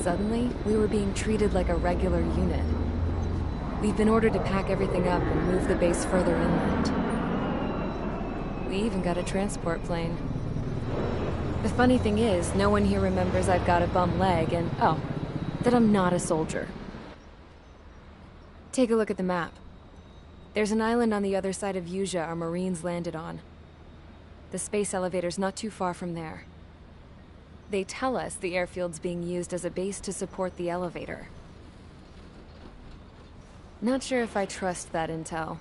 Suddenly, we were being treated like a regular unit. We've been ordered to pack everything up and move the base further inland. We even got a transport plane. The funny thing is, no one here remembers I've got a bum leg and, oh, that I'm not a soldier. Take a look at the map. There's an island on the other side of Usea our Marines landed on. The space elevator's not too far from there. They tell us the airfield's being used as a base to support the elevator. Not sure if I trust that intel.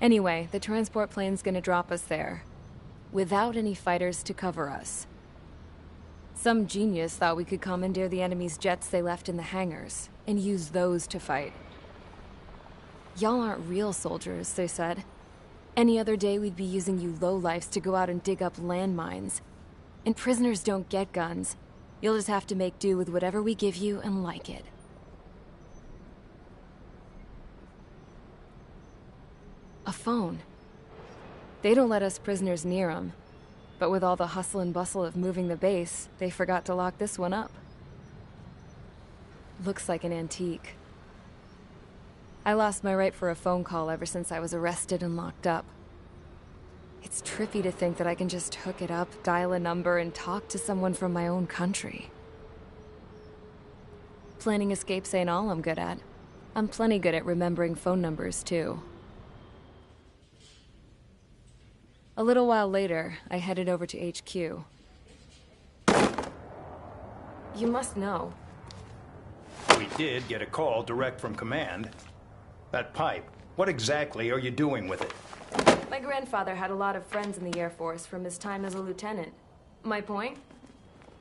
Anyway, the transport plane's gonna drop us there, without any fighters to cover us. Some genius thought we could commandeer the enemy's jets they left in the hangars, and use those to fight. Y'all aren't real soldiers, they said. Any other day we'd be using you lowlifes to go out and dig up landmines. And prisoners don't get guns. You'll just have to make do with whatever we give you and like it. A phone. They don't let us prisoners near them. But with all the hustle and bustle of moving the base, they forgot to lock this one up. Looks like an antique. I lost my right for a phone call ever since I was arrested and locked up. It's trippy to think that I can just hook it up, dial a number, and talk to someone from my own country. Planning escapes ain't all I'm good at. I'm plenty good at remembering phone numbers, too. A little while later, I headed over to HQ. You must know. We did get a call direct from command. That pipe, what exactly are you doing with it? My grandfather had a lot of friends in the Air Force from his time as a lieutenant. My point?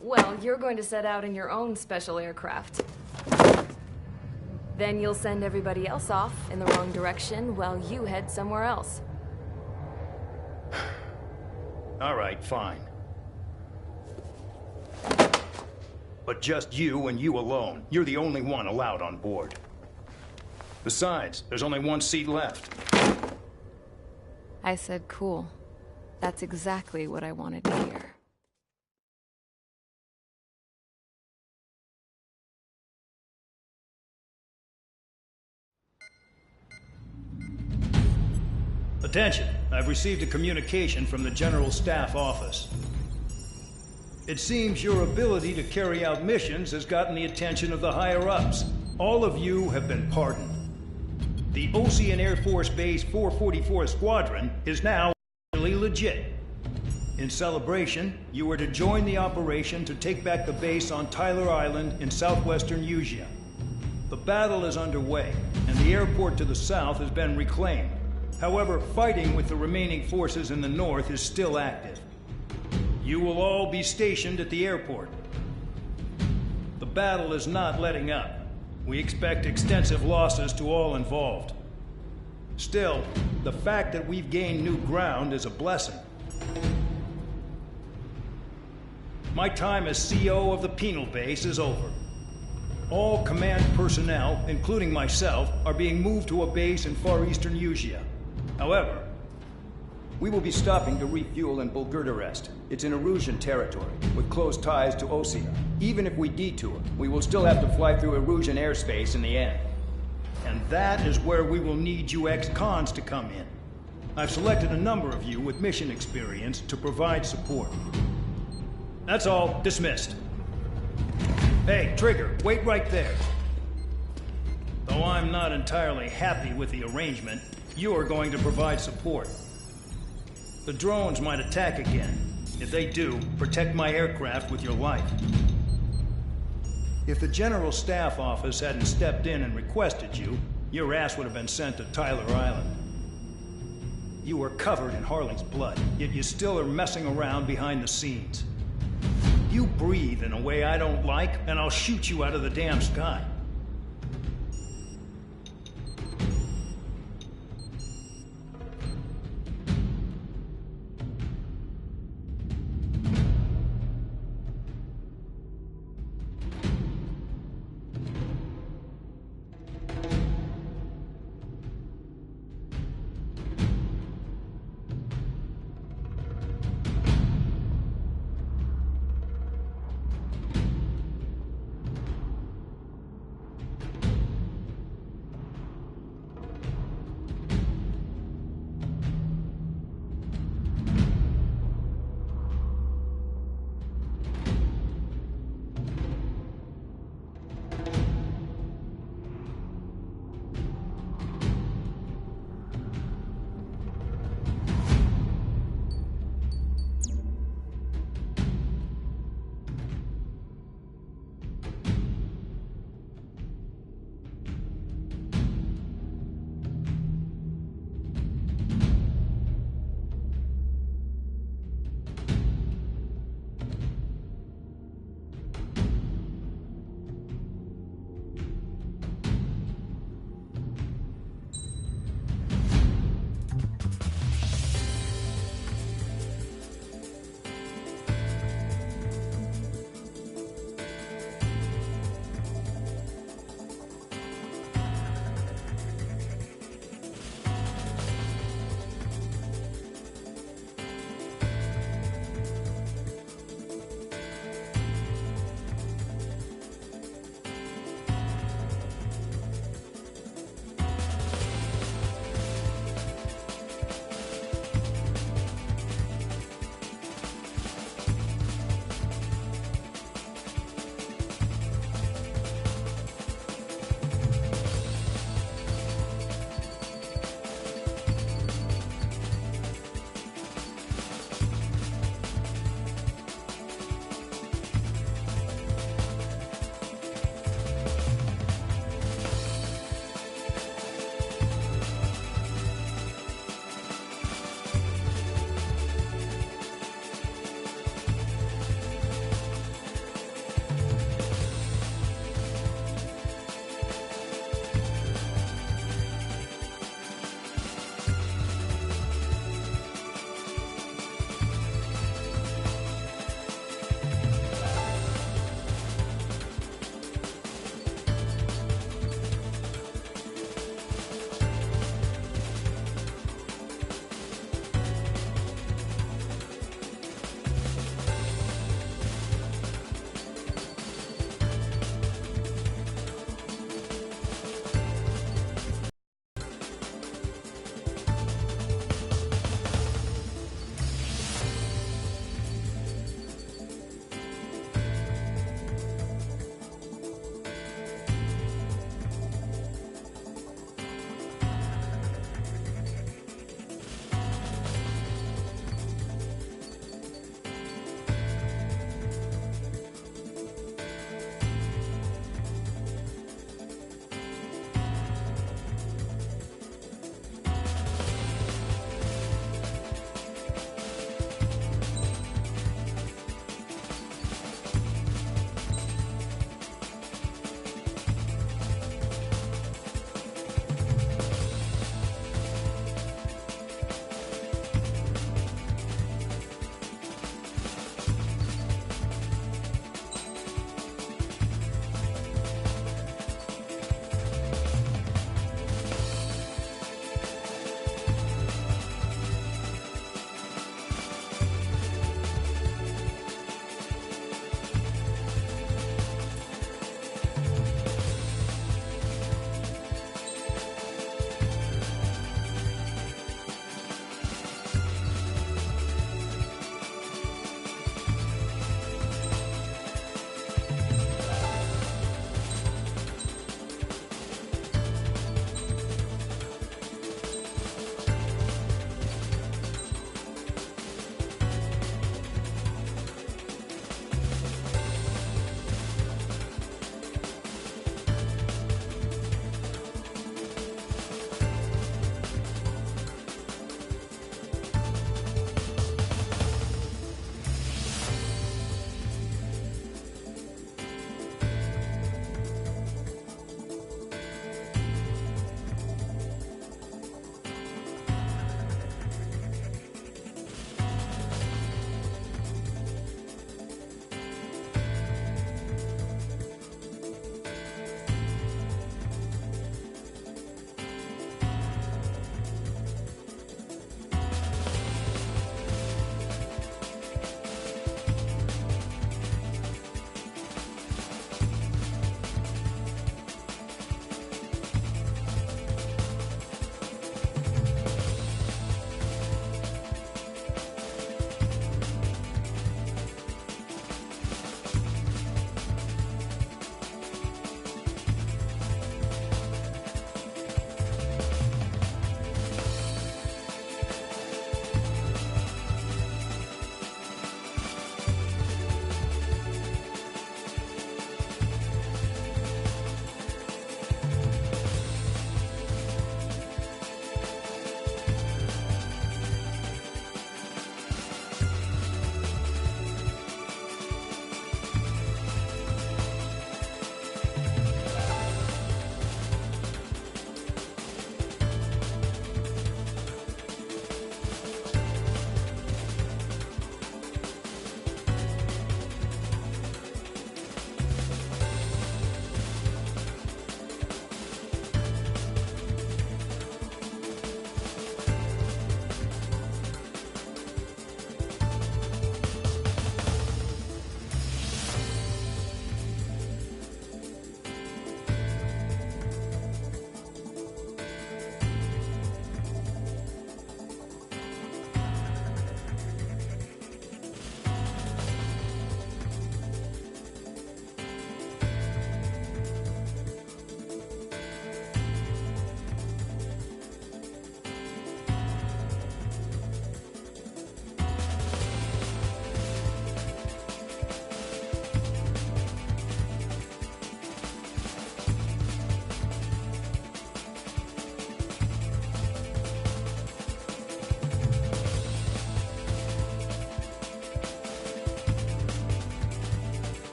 Well, you're going to set out in your own special aircraft. Then you'll send everybody else off in the wrong direction while you head somewhere else. All right, fine. But just you and you alone. You're the only one allowed on board. Besides, there's only one seat left. I said cool. That's exactly what I wanted to hear. Attention, I've received a communication from the General Staff Office. It seems your ability to carry out missions has gotten the attention of the higher-ups. All of you have been pardoned. The Ocean Air Force Base 444 Squadron is now really legit. In celebration, you are to join the operation to take back the base on Tyler Island in southwestern Usea. The battle is underway, and the airport to the south has been reclaimed. However, fighting with the remaining forces in the north is still active. You will all be stationed at the airport. The battle is not letting up. We expect extensive losses to all involved. Still, the fact that we've gained new ground is a blessing. My time as CO of the penal base is over. All command personnel, including myself, are being moved to a base in far eastern Usea. However, we will be stopping to refuel in Bulgurdarest. It's in Erusian territory, with close ties to Osea. Even if we detour, we will still have to fly through Erusian airspace in the end. And that is where we will need you ex-cons to come in. I've selected a number of you with mission experience to provide support. That's all. Dismissed. Hey, Trigger, wait right there. Though I'm not entirely happy with the arrangement, you are going to provide support. The drones might attack again. If they do, protect my aircraft with your life. If the General Staff Office hadn't stepped in and requested you, your ass would have been sent to Tyler Island. You were covered in Harling's blood, yet you still are messing around behind the scenes. You breathe in a way I don't like, and I'll shoot you out of the damn sky.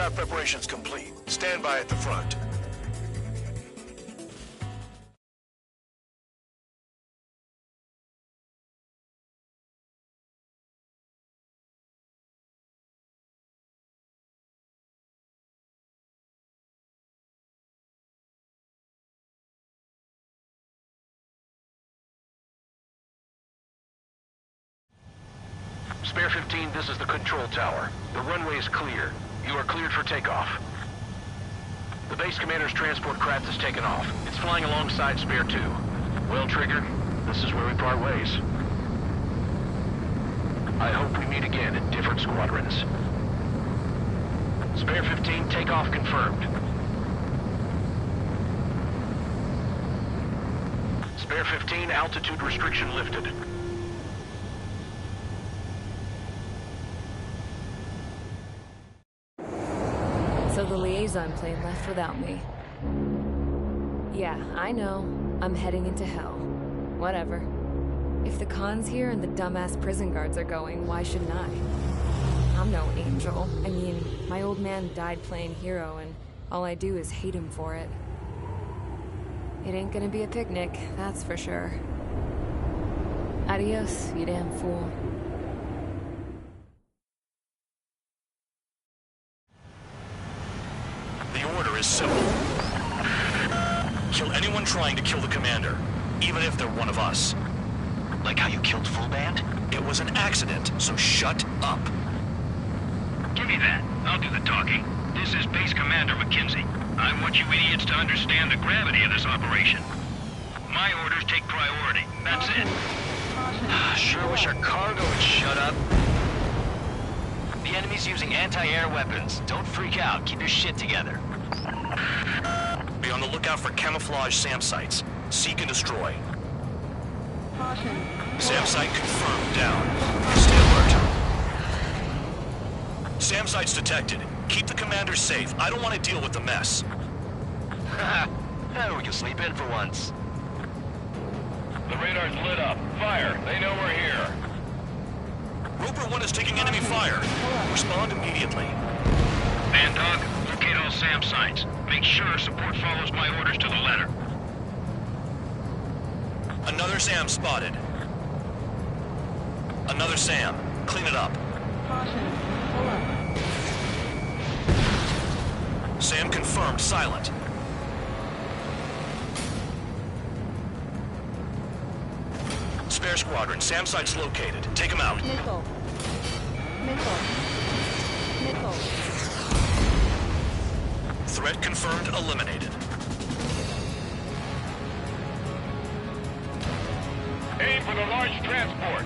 Aircraft preparations complete. Stand by at the front. Spare 15, this is the control tower. The runway is clear. You are cleared for takeoff. The base commander's transport craft has taken off. It's flying alongside Spare 2. Well, Trigger, this is where we part ways. I hope we meet again in different squadrons. Spare 15, takeoff confirmed. Spare 15, altitude restriction lifted. So the liaison plane left without me. Yeah, I know. I'm heading into hell. Whatever. If the Khan's here and the dumbass prison guards are going, why shouldn't I? I'm no angel. I mean, my old man died playing hero, and all I do is hate him for it. It ain't gonna be a picnic, that's for sure. Adios, you damn fool. The order is simple. Kill anyone trying to kill the commander, even if they're one of us. Like how you killed Full Band? It was an accident, so shut up. Give me that. I'll do the talking. This is Base Commander McKenzie. I want you idiots to understand the gravity of this operation. My orders take priority. That's it. Sure wish our cargo would shut up. The enemy's using anti-air weapons. Don't freak out. Keep your shit together. Be on the lookout for camouflage SAM sites. Seek and destroy. SAM site confirmed down. Stay alert. SAM site's detected. Keep the commander safe. I don't want to deal with the mess. We can sleep in for once. The radar's lit up. Fire. They know we're here. Roper 1 is taking enemy fire. Respond immediately. Man Dog, locate all SAM sites. Make sure support follows my orders to the letter. Another SAM spotted. Another SAM. Clean it up. SAM confirmed silent. Spare squadron. SAM site's located. Take him out. Nickel. Nickel. Nickel. Threat confirmed. Eliminated. Aim for the large transport.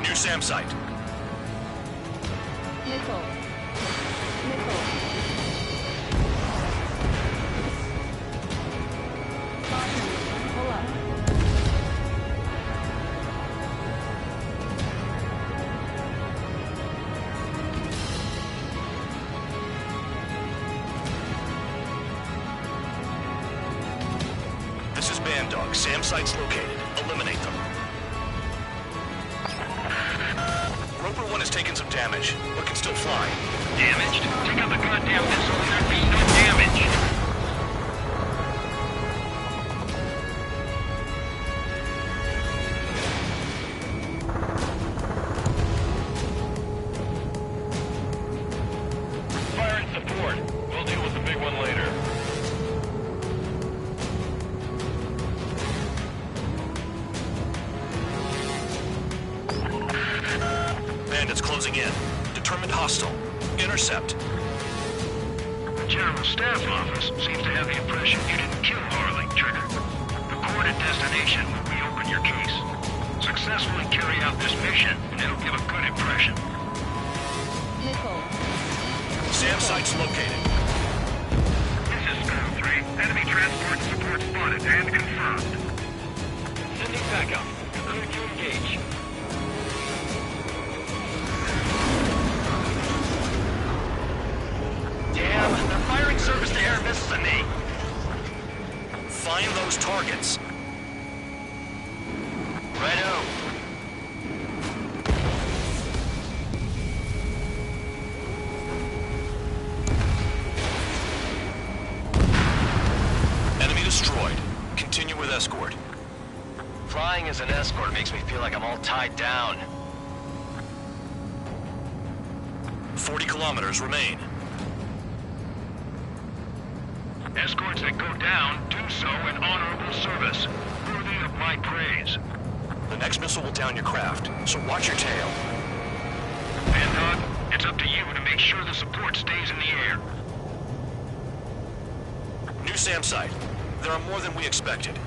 New SAM site. Nickel. Nickel. Caution. Pull up. This is Band Dog. SAM site's located. Eliminate them. Roper 1 has taken some damage, but can still fly. Damaged? Take out the goddamn missile and there'd be no damage. Fire and support. We'll deal with the big one later. Bandits closing in. Determined hostile. Intercept. The General Staff Office seems to have the impression you didn't kill Harley, Trigger. Report at destination will reopen your case. Successfully carry out this mission, and it'll give a good impression. Nickel. SAM site's located. This is Skull 3. Enemy transport support spotted and confirmed. Sending backup. Clear to engage. Damn, they're firing surface-to-air missiles at me. Find those targets. Righto. escort. Flying as an escort makes me feel like I'm all tied down. 40 kilometers remain. Escorts that go down do so in honorable service, worthy of my praise. The next missile will down your craft, so watch your tail. Bandog, it's up to you to make sure the support stays in the air. New SAM site. There are more than we expected.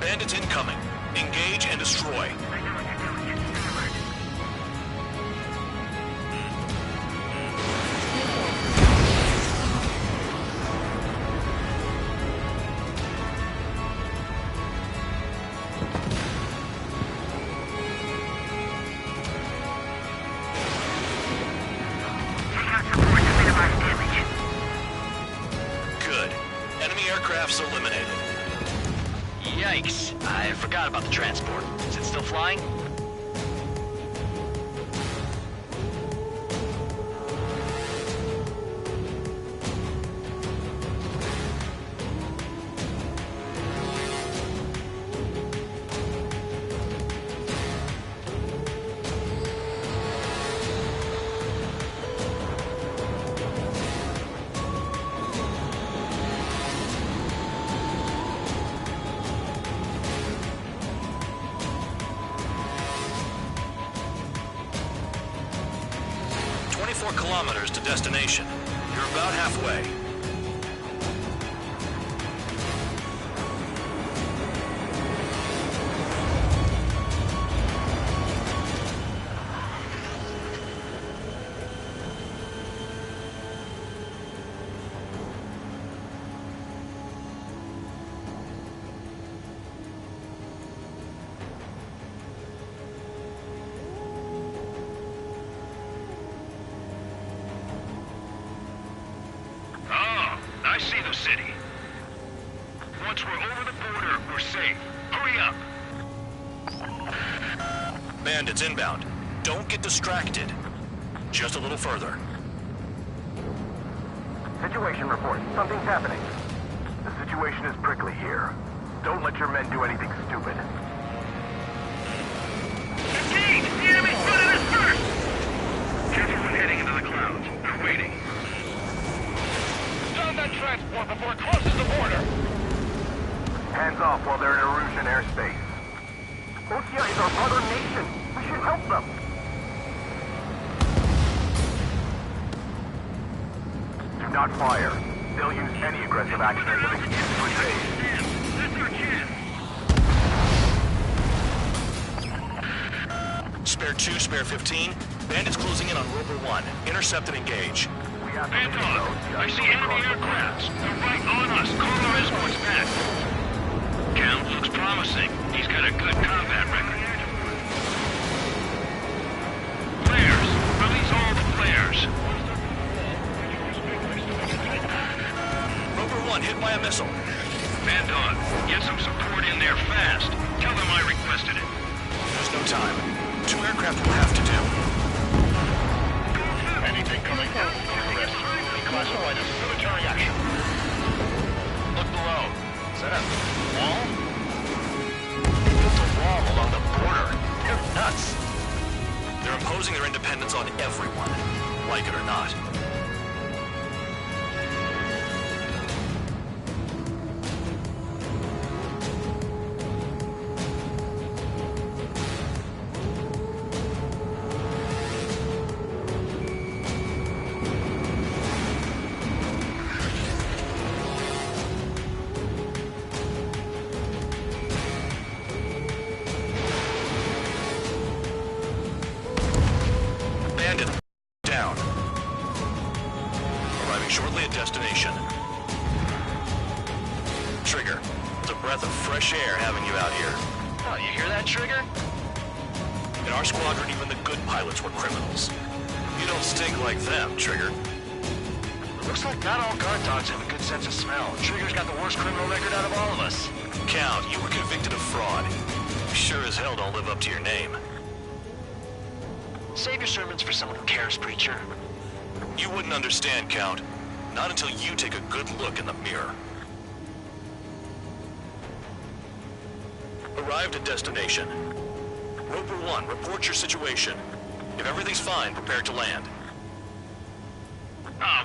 Bandits incoming. Engage and destroy. Good. Enemy aircraft's eliminated. Yikes. I forgot about the transport. Is it still flying? Kilometers to destination. You're about halfway. I see the city. Once we're over the border, we're safe. Hurry up! Bandits inbound. Don't get distracted. Just a little further. Situation report. Something's happening. The situation is prickly here. Don't let your men do anything stupid. Engage! The enemy's running us first! Careful when heading into the clouds. They're waiting. Down that transport before it crosses the border! Hands off while they're in Erusian airspace. Osia is our brother nation. We should help them. Do not fire. They'll use any aggressive action as an excuse to invade. That's our chance. Spare 2, spare 15. Bandits closing in on Rover 1. Intercept and engage. Bandog, I see enemy aircrafts. They're right on us. Call our escorts back. Count looks promising. He's got a good combat record. Flares. Release all the flares. Rover 1 hit by a missile. Bandog, get some support in there fast. Tell them I requested it. There's no time. 2 aircraft will have to do. Anything coming down, arrest. Classified as military action. Look below. Is that a wall? They built a wall along the border. They're nuts. They're imposing their independence on everyone, like it or not. fresh air having you out here. Oh, you hear that, Trigger? In our squadron, even the good pilots were criminals. You don't stink like them, Trigger. Looks like not all guard dogs have a good sense of smell. Trigger's got the worst criminal record out of all of us. Count, you were convicted of fraud. You sure as hell don't live up to your name. Save your sermons for someone who cares, preacher. You wouldn't understand, Count. Not until you take a good look in the mirror. Arrived at destination. Roper 1, report your situation. If everything's fine, prepare to land.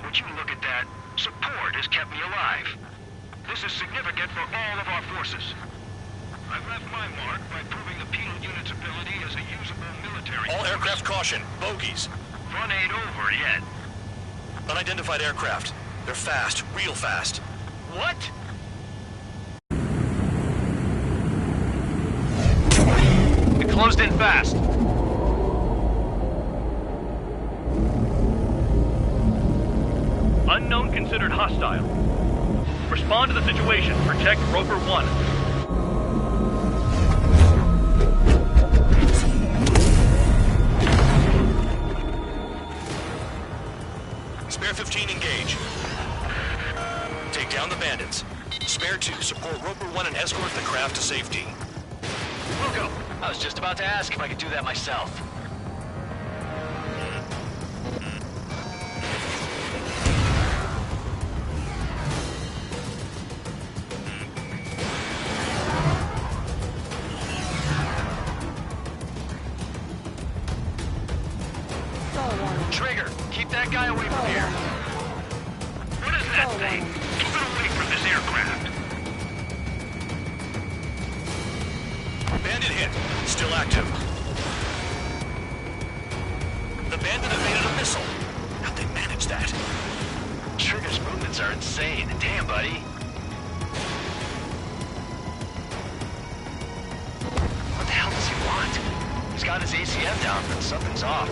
Would you look at that? Support has kept me alive. This is significant for all of our forces. I left my mark by proving the penal unit's ability as a usable military All force. aircraft caution, bogies. Run ain't over yet. Unidentified aircraft. They're fast, real fast. What? It closed in fast. Unknown considered hostile. Respond to the situation. Protect Roper 1. Spare 15, engage. Take down the bandits. Spare 2, support Roper 1 and escort the craft to safety. We'll go. I was just about to ask if I could do that myself. Trigger, keep that guy away from here. What is that thing? Keep it away from this aircraft. Bandit hit. Still active. The bandit evaded a missile. How'd they manage that? Trigger's movements are insane. Damn, buddy. What the hell does he want? He's got his ACM down, but something's off.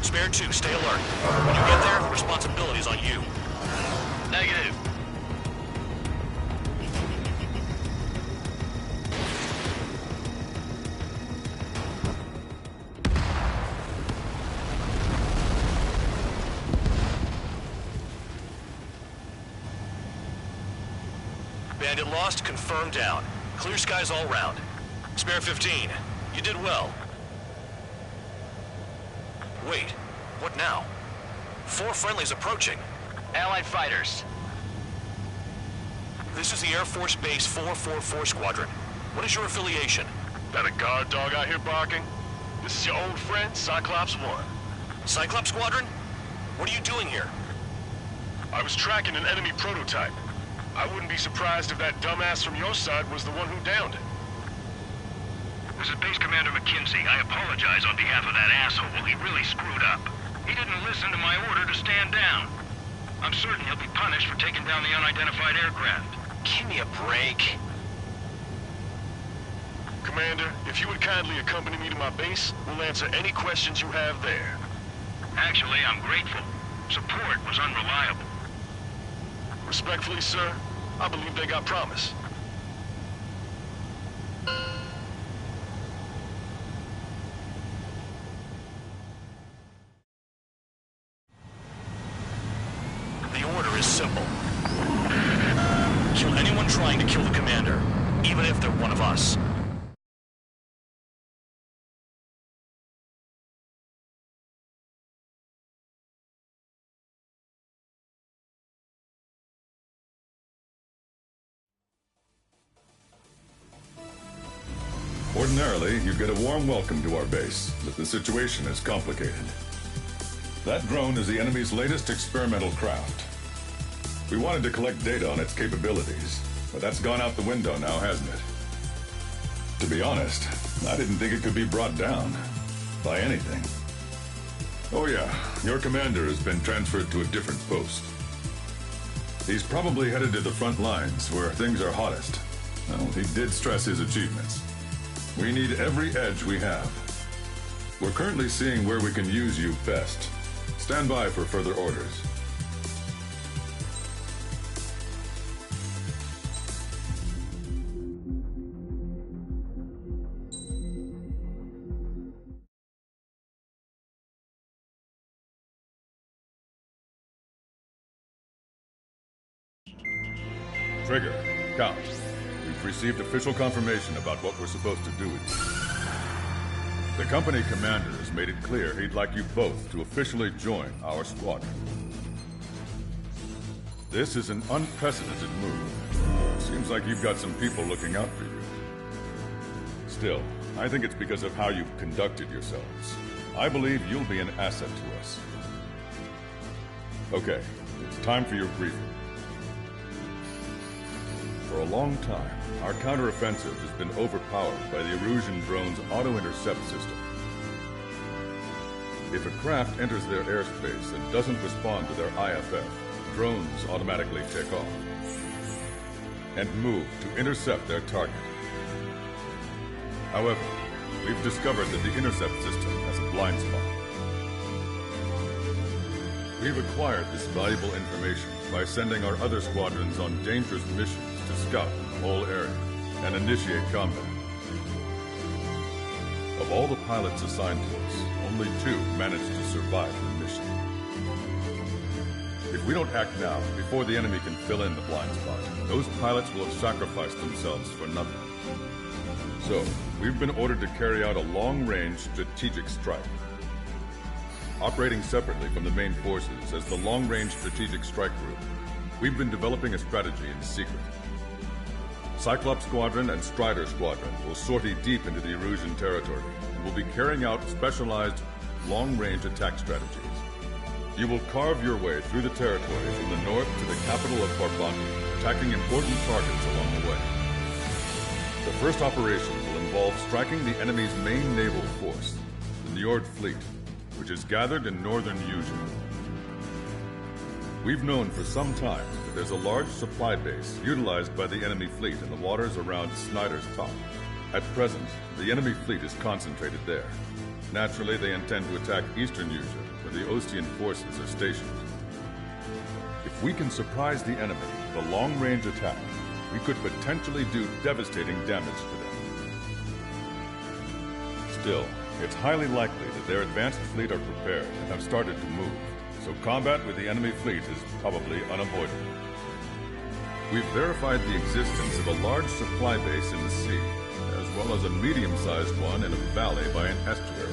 Spare 2, stay alert. When you get there, the responsibility's on you. Negative. Bandit lost, confirmed down. Clear skies all round. Spare 15, you did well. Wait, what now? 4 friendlies approaching. Allied fighters. This is the Air Force Base 444 Squadron. What is your affiliation? That a guard dog out here barking? This is your old friend, Cyclops 1. Cyclops Squadron? What are you doing here? I was tracking an enemy prototype. I wouldn't be surprised if that dumbass from your side was the one who downed it. This is Base Commander McKinsey. I apologize on behalf of that asshole. He really screwed up. He didn't listen to my order to stand down. I'm certain he'll be punished for taking down the unidentified aircraft. Give me a break. Commander, if you would kindly accompany me to my base, we'll answer any questions you have there. Actually, I'm grateful. Support was unreliable. Respectfully, sir, I believe they got promise. The order is simple. Kill anyone trying to kill the commander, even if they're one of us. Ordinarily, you'd get a warm welcome to our base, but the situation is complicated. That drone is the enemy's latest experimental craft. We wanted to collect data on its capabilities, but that's gone out the window now, hasn't it? To be honest, I didn't think it could be brought down by anything. Oh yeah, your commander has been transferred to a different post. He's probably headed to the front lines, where things are hottest. Well, he did stress his achievements. We need every edge we have. We're currently seeing where we can use you best. Stand by for further orders. Trigger, Count, we've received official confirmation about what we're supposed to do with you. The company commander has made it clear he'd like you both to officially join our squadron. This is an unprecedented move. Seems like you've got some people looking out for you. Still, I think it's because of how you've conducted yourselves. I believe you'll be an asset to us. Okay, it's time for your briefing. For a long time, our counteroffensive has been overpowered by the Erusian drone's auto-intercept system. If a craft enters their airspace and doesn't respond to their IFF, drones automatically take off and move to intercept their target. However, we've discovered that the intercept system has a blind spot. We've acquired this valuable information by sending our other squadrons on dangerous missions to scout the whole area and initiate combat. Of all the pilots assigned to us, only 2 managed to survive the mission. If we don't act now, before the enemy can fill in the blind spot, those pilots will have sacrificed themselves for nothing. So, we've been ordered to carry out a long-range strategic strike. Operating separately from the main forces as the Long-Range Strategic Strike Group, we've been developing a strategy in secret. Cyclops Squadron and Strider Squadron will sortie deep into the Erusian territory and will be carrying out specialized long-range attack strategies. You will carve your way through the territory from the north to the capital of Farbanti, attacking important targets along the way. The first operation will involve striking the enemy's main naval force, the Njord Fleet, which is gathered in northern Eugene. We've known for some time that there's a large supply base utilized by the enemy fleet in the waters around Snyder's Top. At present, the enemy fleet is concentrated there. Naturally, they intend to attack eastern Eugene, where the Ostian forces are stationed. If we can surprise the enemy with a long-range attack, we could potentially do devastating damage to them. Still, it's highly likely that their advanced fleet are prepared and have started to move, so combat with the enemy fleet is probably unavoidable. We've verified the existence of a large supply base in the sea, as well as a medium-sized one in a valley by an estuary.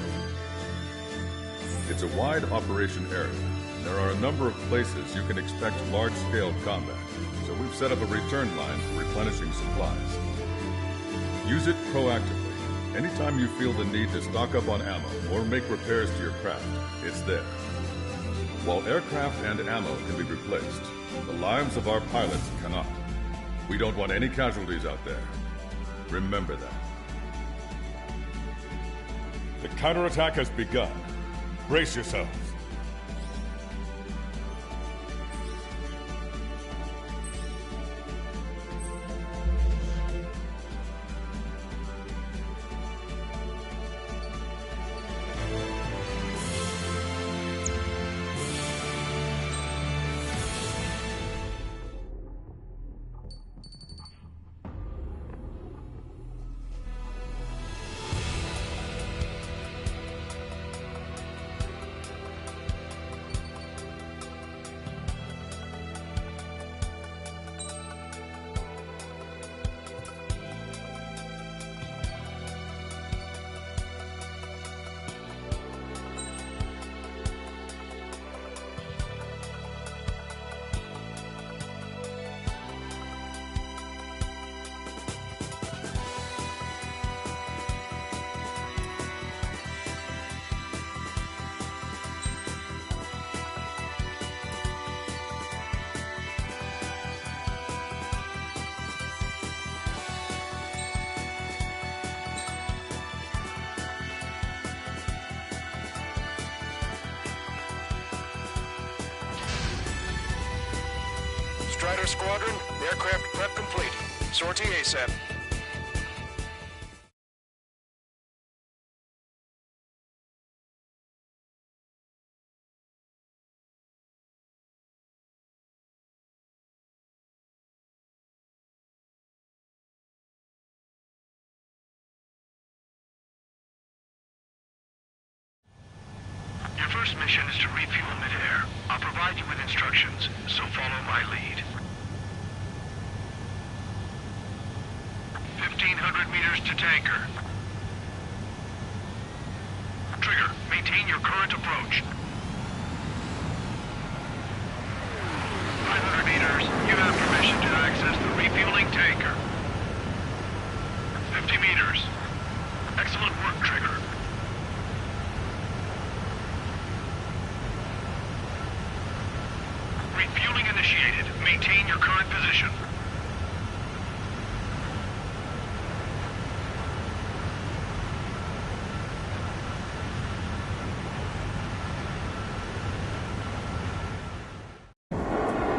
It's a wide operation area, and there are a number of places you can expect large-scale combat, so we've set up a return line for replenishing supplies. Use it proactively. Anytime you feel the need to stock up on ammo or make repairs to your craft, it's there. While aircraft and ammo can be replaced, the lives of our pilots cannot. We don't want any casualties out there. Remember that. The counterattack has begun. Brace yourselves. Strider Squadron, aircraft prep complete. Sortie ASAP. Your first mission is to refuel midair. I'll provide you with instructions, so follow my lead. 800 meters to tanker. Trigger, maintain your current approach. 500 meters, you have permission to access the refueling tanker. 50 meters. Excellent work, Trigger. Refueling initiated. Maintain your current position.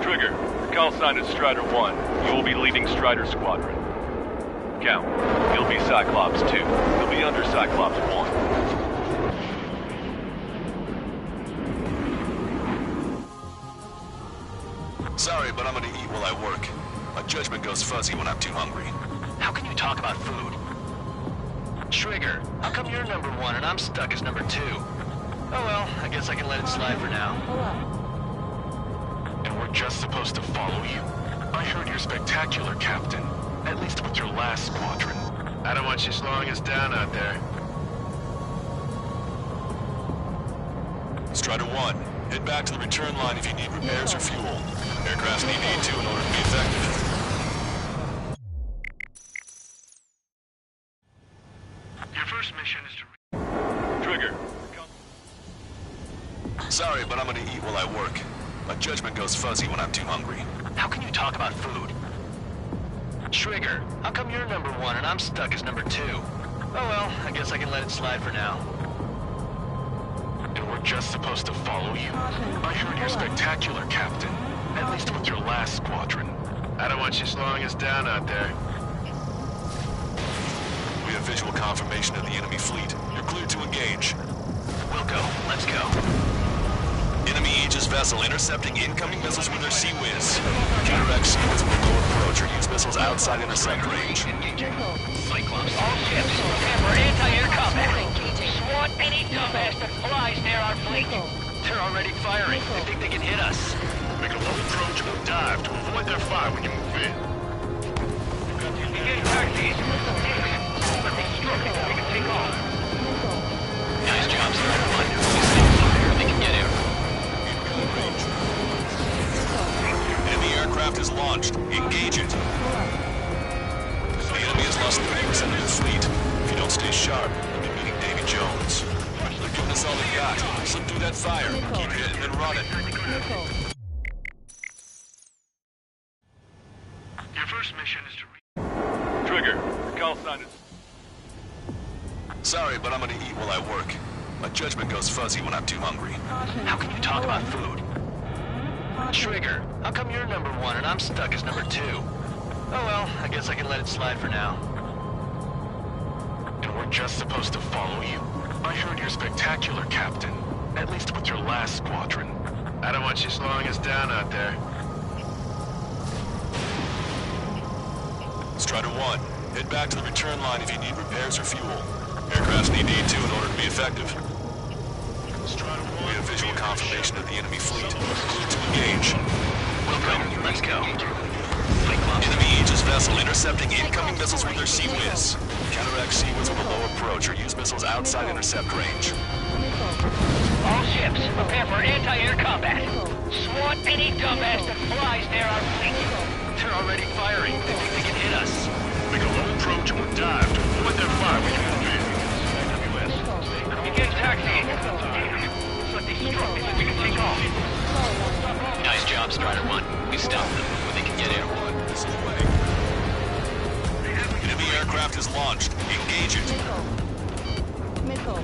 Trigger, the call sign is Strider 1. You will be leading Strider Squadron. Count. You'll be Cyclops 2. You'll be under Cyclops 1. Sorry, but I'm gonna eat while I work. My judgment goes fuzzy when I'm too hungry. How can you talk about food? Trigger, how come you're number 1 and I'm stuck as number 2? Oh well, I guess I can let it slide for now. Pull up. And we're just supposed to follow you? I heard you're spectacular, Captain. At least with your last squadron. I don't want you slowing us down out there. Strider 1, head back to the return line if you need repairs or fuel. Aircraft need E2 in order to be effective. Your first mission is to... Trigger. Sorry, but I'm gonna eat while I work. My judgment goes fuzzy when I'm too hungry. How can you talk about food? Trigger, how come you're number 1 and I'm stuck as number 2? Oh well, I guess I can let it slide for now. And we're just supposed to follow you? I heard you're spectacular, Captain. At least with your last squadron. I don't want you slowing us down out there. We have visual confirmation of the enemy fleet. You're cleared to engage. We'll go. Let's go. Enemy Aegis vessel intercepting incoming missiles with their Sea Whiz. Counteract Sea Whiz with low approach or use missiles outside intercept range. Cyclops, all ships, prepare for anti-air combat. SWAT any dumbass that flies near our fleet. They're already firing. They think they can hit us. Make a low approach and we'll dive to avoid their fire when you move in. Begin taxis. Let me stroke it so we can take off. Nice job, Strider 1. We stay somewhere they can get out. Enemy aircraft is launched. Engage it. The enemy has lost 30% of its fleet. If you don't stay sharp, you'll be meeting Davy Jones. They're giving us all they got. Slip through that fire. Keep hitting and running. Your first mission is to... Trigger, the call sign is... Sorry, but I'm gonna eat while I work. My judgment goes fuzzy when I'm too hungry. How can you talk about food? Trigger, how come you're number 1 and I'm stuck as number 2? Oh well, I guess I can let it slide for now. And we're just supposed to follow you? I heard you're spectacular, Captain. At least with your last squadron. I don't want you slowing us down out there. Strider 1, head back to the return line if you need repairs or fuel. Aircraft need E2 in order to be effective. We have visual confirmation of the enemy fleet. Clear to engage. We'll go. Let's go. Enemy Aegis vessel intercepting incoming missiles with their Sea Whiz. Counteract Sea Whiz with a low approach or use missiles outside intercept range. All ships, prepare for anti-air combat. SWAT any dumbass that flies near our fleet. They're already firing. They think they can hit us. Make a low approach and we'll dive to avoid their fire when you move in. Begin taxiing. Let me stroke it so we can take off. Nice job, Strider 1. We stopped them before they can get airborne. This is the way. Enemy aircraft is launched. Engage it.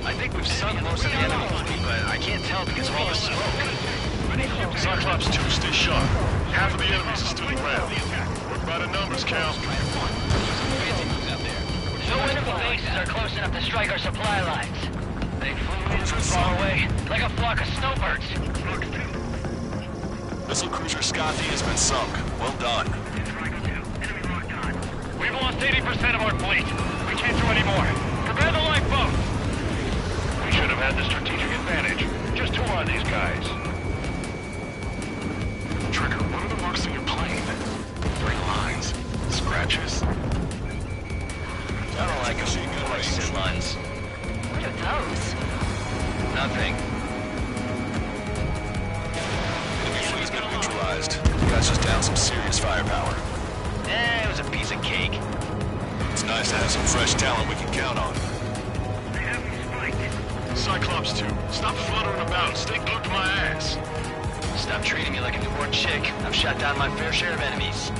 I think we've sunk most of the enemy fleet, but I can't tell because of all the smoke. Cyclops 2, stay sharp. Half of the enemies are still around. Work by the numbers, Cal. No enemy bases are close enough to strike our supply lines. They flew in from far away, like a flock of snowbirds. Missile cruiser Scotty has been sunk. Well done. We've lost 80% of our fleet. We can't do any more. Prepare the lifeboat. We should have had the strategic advantage. Just who are these guys? Trigger, what are the marks on your plane? Break lines. Scratches. like them. Like sit lines. What are those? Nothing. Enemy fleet's been neutralized. You guys just down some serious firepower. It was a piece of cake. It's nice to have some fresh talent we can count on. Cyclops 2, stop fluttering about and stay glued to my ass. Stop treating me like a newborn chick. I've shot down my fair share of enemies.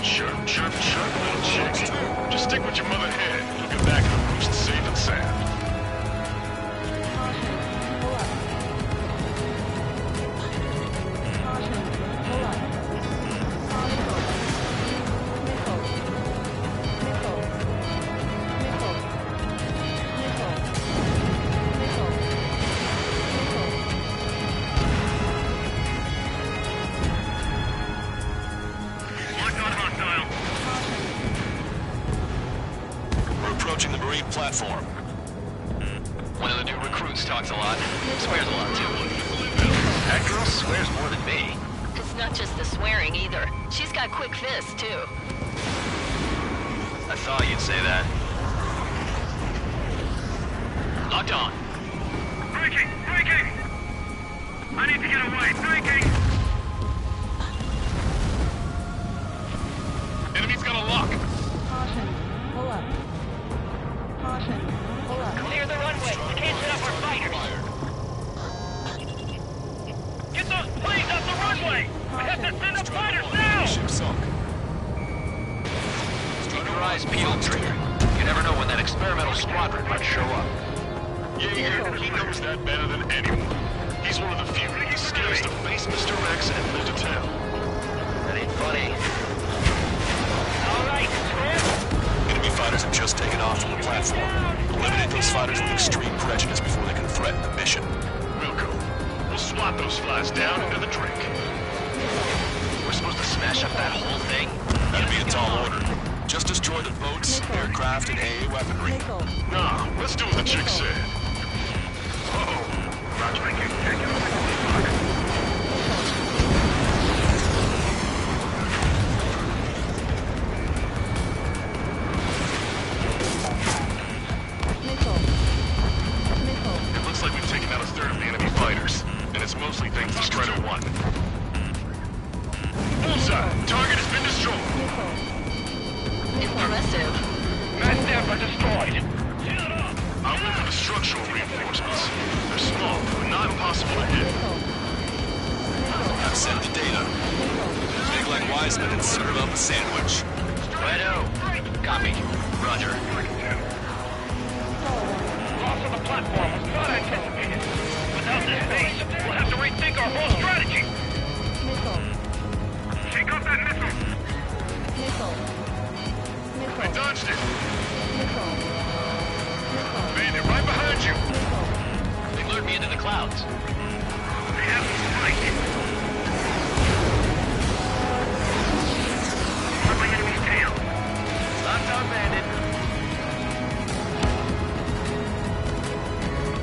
Chirp, chirp, chirp, little chick. Just stick with your mother head. You'll get back to the roost safe and sound. Approaching the Marine platform. One of the new recruits talks a lot. Swears a lot, too. That girl swears more than me. It's not just the swearing either. She's got quick fists, too. I thought you'd say that. Locked on. Breaking! Breaking! I need to get away! Breaking! Enemy's got a lock! Caution. Pull up. Caution. Pull up. Clear the runway. We can't set up our fighters. Get those planes off the runway! We have to send up fighters now! Ship sunk. Keep your eyes peeled, Trigger. You never know when that experimental squadron might show up. Yeah, he knows that better than anyone. He's one of the few that scares to face Mr. Rex and live to tell. That ain't funny. All right, Enemy fighters have just taken off from the platform. Eliminate those fighters with extreme prejudice before they can threaten the mission. We'll go. We'll swat those flies down into the drink. we're supposed to smash up that whole thing? That'd be a tall order. Just destroy the boats, aircraft, and AA weaponry. Nickel. Nah, let's do what the chick said. Uh-oh. Roger, take it. Nickel. Nickel. It looks like we've taken out a third of the enemy fighters, and it's mostly thanks to Strider 1. Bullseye! Target has been destroyed! Nickel. Impressive. Mass Damper destroyed! I'll look for the structural reinforcements. They're small, but not impossible to hit. I've sent the data. Big like Wiseman and serve up a sandwich. Righto. Copy. Roger. Loss of the platform was not anticipated. Without this base, we'll have to rethink our whole strategy. Nickel. Take off that missile! Nickel. I Nickel. dodged it! Nickel. Nickel. Bandit, right behind you! Nickel. They lured me into the clouds. They have to fight! On my enemy's tail! Locked on, Bandit.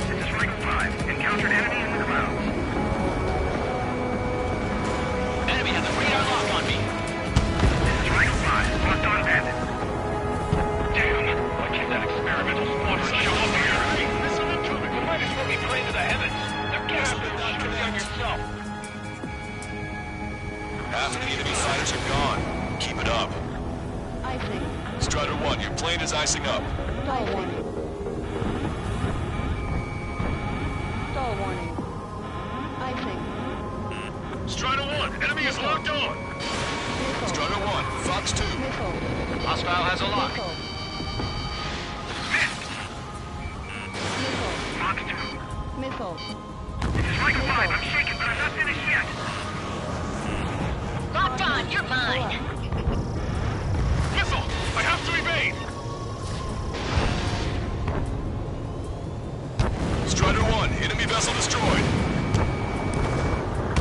This is Striker 5. Encountered enemy in the clouds. Enemy has a radar lock on me. This is Striker 5. Locked on Bandit. Damn! Why can't that experimental squadron show up here? Hey, missile incoming! You might as well be praying to the heavens. They're captured. Shoot down yourself. Half of the enemy fighters are gone. Keep it up. Icing. Strider 1, your plane is icing up. Stall warning. Stall warning. Icing. Strider 1, enemy is locked on! Nickel. Strider 1, Fox 2. Nickel. Hostile has a lock. Nickel. Missed! Nickel. Fox 2. Missile. This is Striker 5. I'm shaking, but I'm not finished yet. Locked on, you're mine. Missile! I have to evade! Strider 1, enemy vessel destroyed.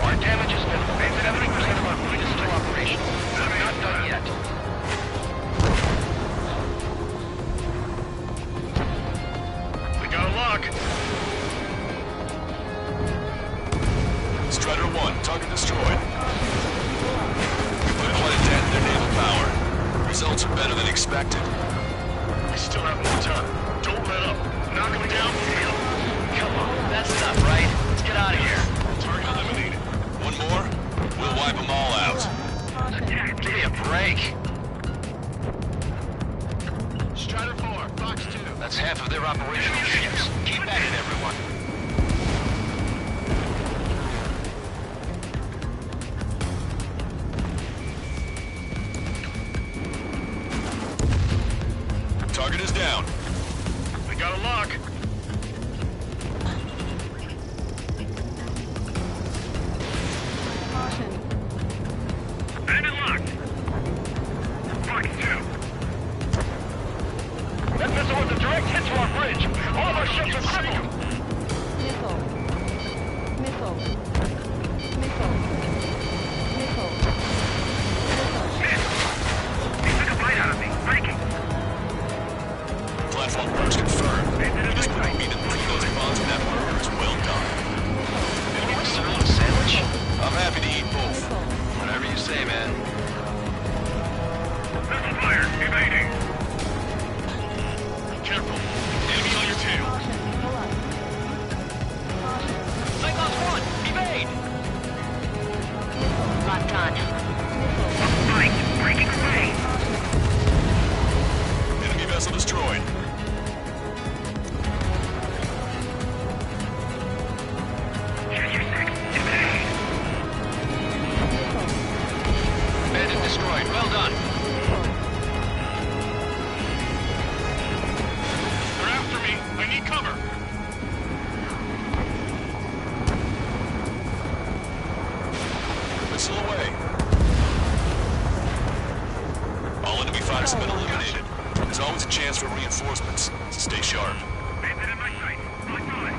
Our damage has been made. 70% of our fleet is still operational. We're not done yet. We got a lock. Strider 1, target destroyed. We put one in dead still have more time. Don't let up. Knock him down for real. Come on, that's enough, right? Let's get out of here. Target eliminated. One more? We'll wipe them all out. Give me a break. Strider 4, Fox 2. That's half of their operational ships. Keep at it, everyone. Target is down. We got a lock. Caution. Bandit locked. Fox 2. That missile was a direct hit to our bridge. All of our ships are crippled. Missile. Missile. Missile. Missile. Miss. He took a bite out of me. Breaking. Platform burst confirmed. This would mean that three of those bombs with that burger is well done. Anyone want a sirloin sandwich? I'm happy to eat both. Whatever you say, man. Missile fire. Evading. Careful. Enemy on your tail. Caution. Pull up. Caution. Cyclops 1, evade! Locked on. Missile. Fight. Breaking away. Enemy vessel destroyed. Bandit destroyed. Well done. They're after me. I need cover. Missile away. All enemy fighters have been eliminated. There's always a chance for reinforcements, so stay sharp. Bandit in my sight. Locked on it.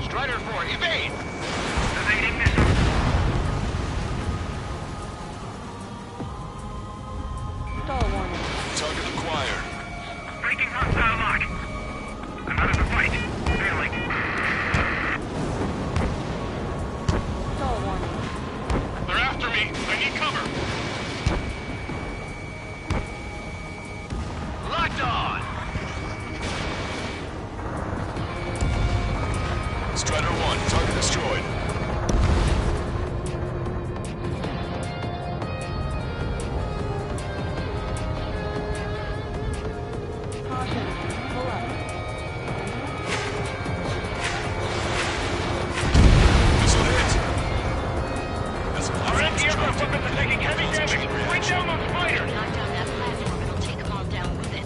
Strider 4, evade! Evading missile. Stall warning. Target acquired. Breaking hostile lock. I'm out of the fight. Failing. Stall warning. They're after me. I need cover. Locked on! Strider 1, target destroyed. Caution. Pull up. Missile hit. Missile Our anti-aircraft weapons are taking heavy damage. Bring down those fighters. Knock down that platform, it'll take them all down with it.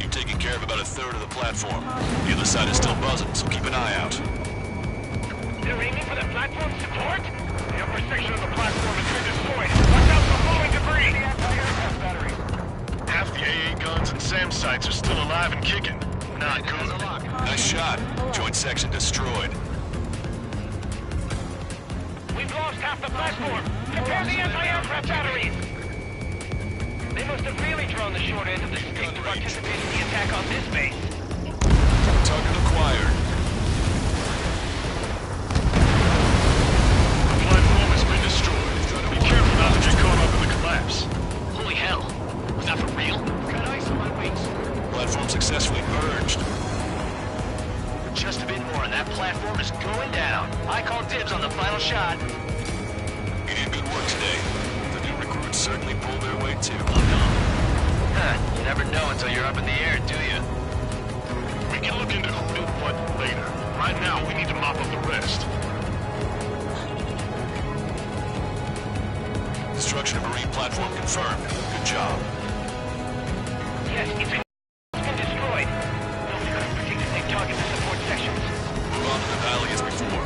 You've taken care of about a third of the platform. The other side is still buzzing, so keep an eye out. They're aiming for the platform support? The upper section of the platform has been destroyed. Watch out for falling debris. The anti-aircraft battery. Half the AA guns and SAM sites are still alive and kicking. Not good. Nice shot. Joint section destroyed. We've lost half the platform. Prepare the anti-aircraft batteries. They must have really drawn the short end of the stick to participate in the attack on this base. Target acquired. The platform has been destroyed. Be careful not to get caught up in the collapse. Holy hell. Was that for real? Got ice on my wings. Platform successfully purged. Just a bit more and that platform is going down. I call dibs on the final shot. You did good work today. The new recruits certainly pulled their weight too. You never know until you're up in the air, do you? We can look into who did what later. Right now, we need to mop up the rest. Destruction of marine platform confirmed. Good job. Yes, it's been destroyed. Those guys particularly target the support sections. Move on to the valley as before.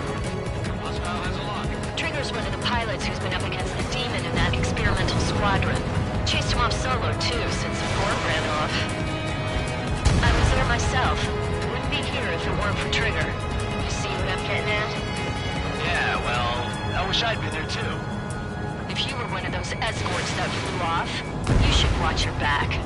Hostile has a lock. Trigger's one of the pilots who's been up against the demon in that experimental squadron. Chased him off solo, too, since the form ran off. I was there myself. Wouldn't be here if it weren't for Trigger. You see what I'm getting at? Yeah, well, I wish I'd been there too. If you were one of those escorts that flew off, you should watch your back.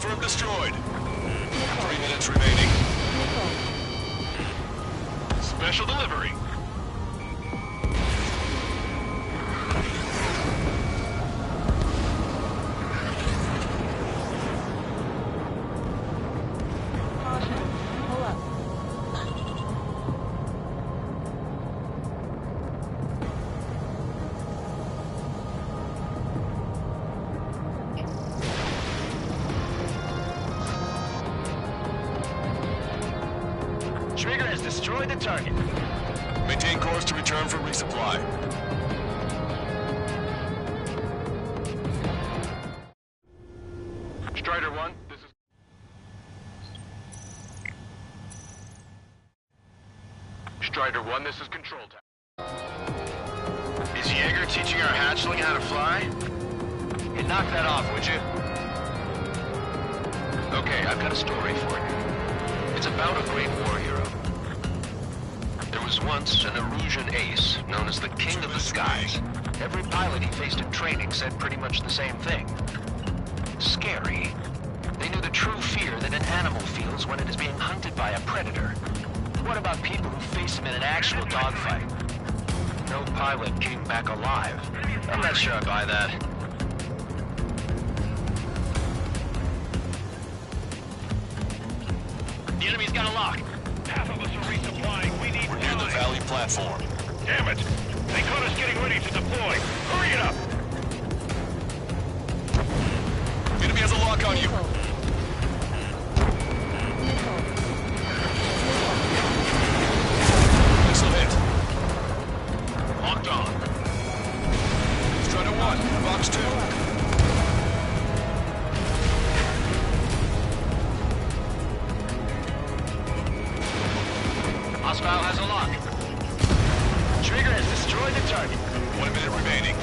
Confirmed destroyed. 3 minutes remaining. Special delivery. Caution. Pull up. Trigger has destroyed the target. Maintain course to return for resupply. Strider 1, this is... Strider 1, this is Control Tower. Is Jaeger teaching our hatchling how to fly? Hey, knock that off, would you? Okay, I've got a story for you. It's about a great war hero. There was once an Erusian ace known as the King of the Skies. Every pilot he faced in training said pretty much the same thing. Scary. They knew the true fear that an animal feels when it is being hunted by a predator. What about people who face him in an actual dogfight? No pilot came back alive. I'm not sure I buy that. The enemy's got a lock. Half of us are resupplying. We need We're near the valley platform. Damn it! They caught us getting ready to deploy. Hurry it up! Enemy has a lock on you. Missile hit. Locked on. Strider 1, box 2. Hostile has a lock. Trigger has destroyed the target. 1 minute remaining.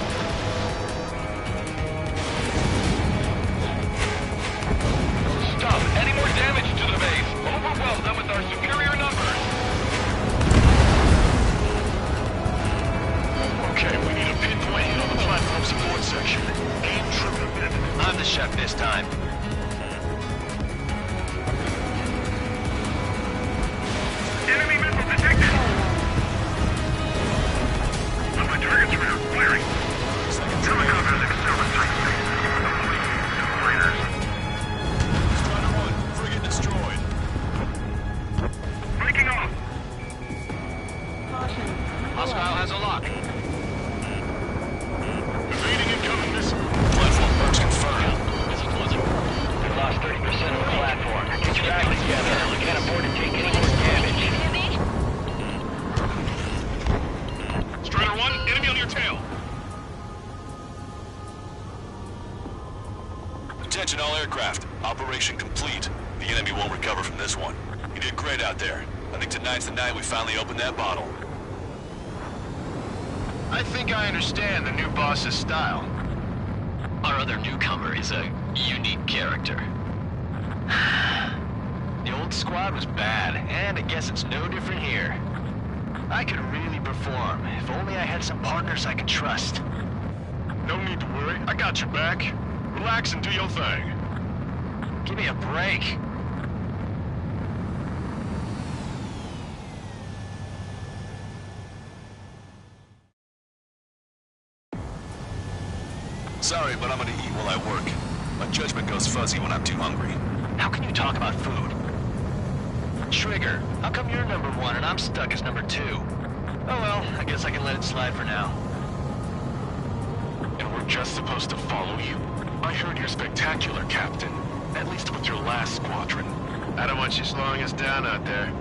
Stop any more damage to the base. Overwhelm them with our superior numbers. Okay, we need a pinpoint hit on the platform support section. Game trigger. I'm the chef this time. Enemy missile detected. On my target's around. Clearing. Helicopters excel in tight space. Fighters. Strider 1, frigate destroyed. Breaking off. Caution. Pull Hostile up. has a lock. Evading incoming missile. Platform burst confirmed. Missile closing. We lost 30% of the platform. Get your act together. We can't afford to take any more damage. Strider 1, enemy on your tail. Attention all aircraft. Operation complete. The enemy won't recover from this one. You did great out there. I think tonight's the night we finally open that bottle. I think I understand the new boss's style. Our other newcomer is a unique character. The old squad was bad, and I guess it's no different here. I could really perform, if only I had some partners I could trust. No need to worry, I got your back. Relax and do your thing. Give me a break. Sorry, but I'm gonna eat while I work. My judgment goes fuzzy when I'm too hungry. How can you talk about food? Trigger, how come you're number 1 and I'm stuck as number 2? Oh well, I guess I can let it slide for now. And we're just supposed to follow you? I heard you're spectacular, Captain. At least with your last squadron. I don't want you slowing us down out there.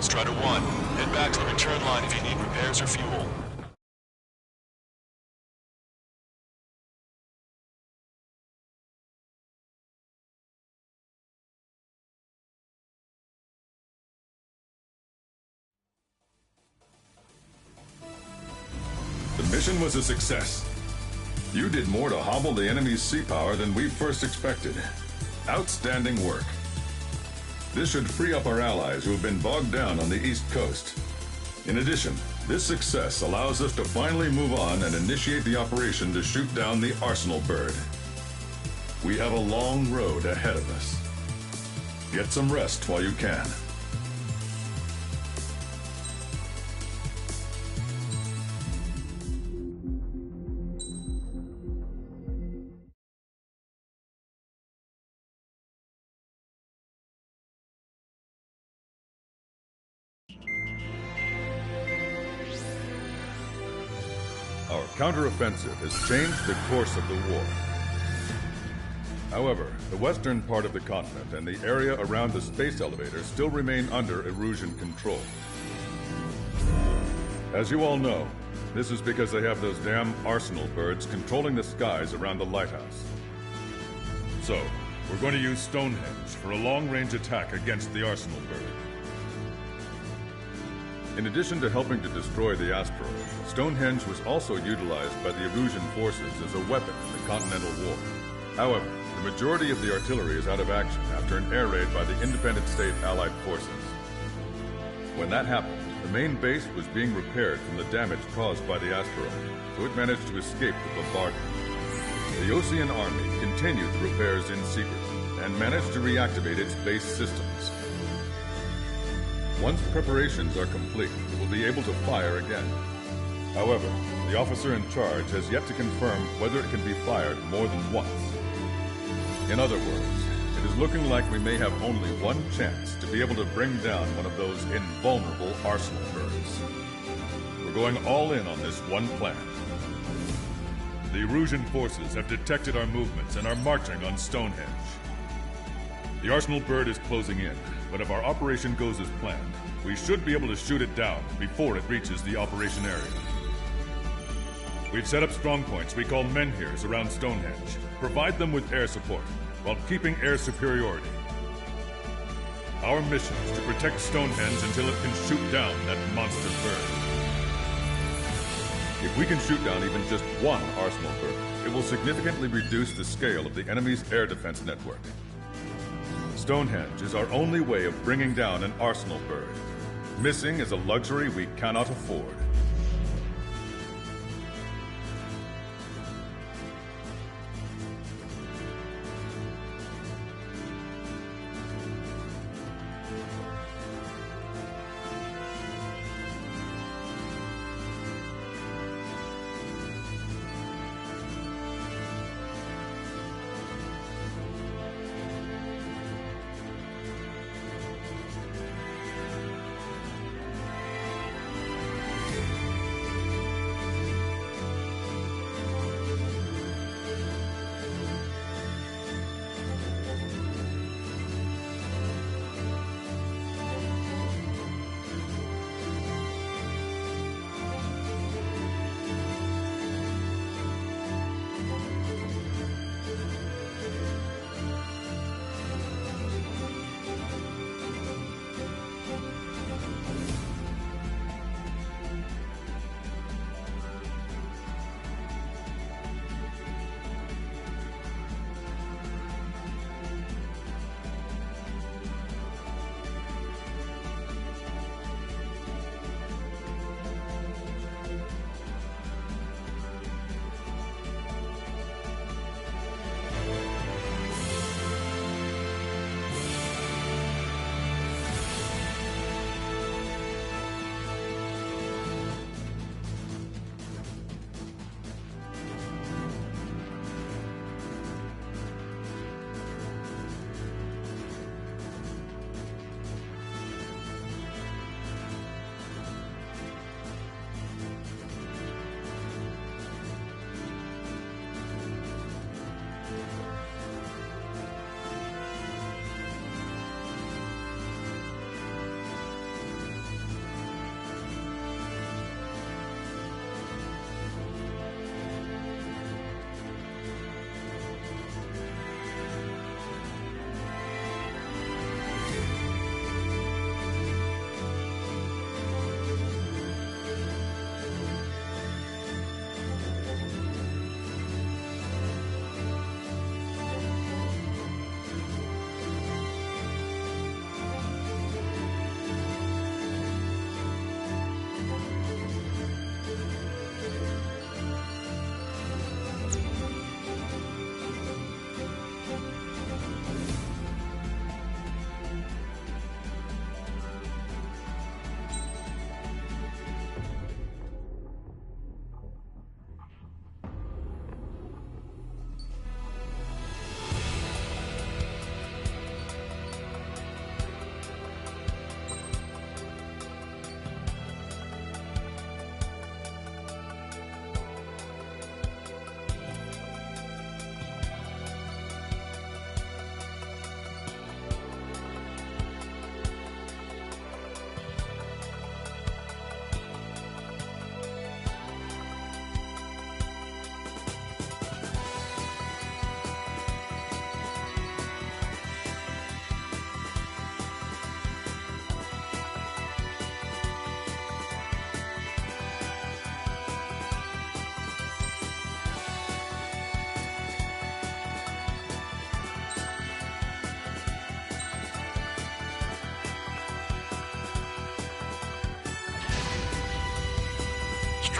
Strider 1, head back to the return line if you need repairs or fuel. The mission was a success. You did more to hobble the enemy's sea power than we first expected. Outstanding work. This should free up our allies who have been bogged down on the East Coast. In addition, This success allows us to finally move on and initiate the operation to shoot down the Arsenal bird. We have a long road ahead of us. Get some rest while you can. Our counteroffensive has changed the course of the war. However, the western part of the continent and the area around the space elevator still remain under Erusian control. As you all know, this is because they have those damn Arsenal birds controlling the skies around the lighthouse. So, we're going to use Stonehenge for a long-range attack against the Arsenal bird. In addition to helping to destroy the asteroid, Stonehenge was also utilized by the Erusian forces as a weapon in the Continental War. However, the majority of the artillery is out of action after an air raid by the independent state Allied forces. When that happened, the main base was being repaired from the damage caused by the asteroid, so it managed to escape the bombardment. The Ocean Army continued the repairs in secret and managed to reactivate its base systems. Once preparations are complete, it will be able to fire again. However, the officer in charge has yet to confirm whether it can be fired more than once. In other words, it is looking like we may have only one chance to be able to bring down one of those invulnerable Arsenal birds. We're going all in on this one plan. The Erusian forces have detected our movements and are marching on Stonehenge. The Arsenal bird is closing in, but if our operation goes as planned, we should be able to shoot it down before it reaches the operation area. We've set up strong points we call menhirs around Stonehenge. Provide them with air support, while keeping air superiority. Our mission is to protect Stonehenge until it can shoot down that monster bird. If we can shoot down even just one Arsenal bird, it will significantly reduce the scale of the enemy's air defense network. Stonehenge is our only way of bringing down an Arsenal bird. Missing is a luxury we cannot afford.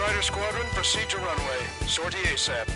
Strider Squadron, proceed to runway. Sortie ASAP.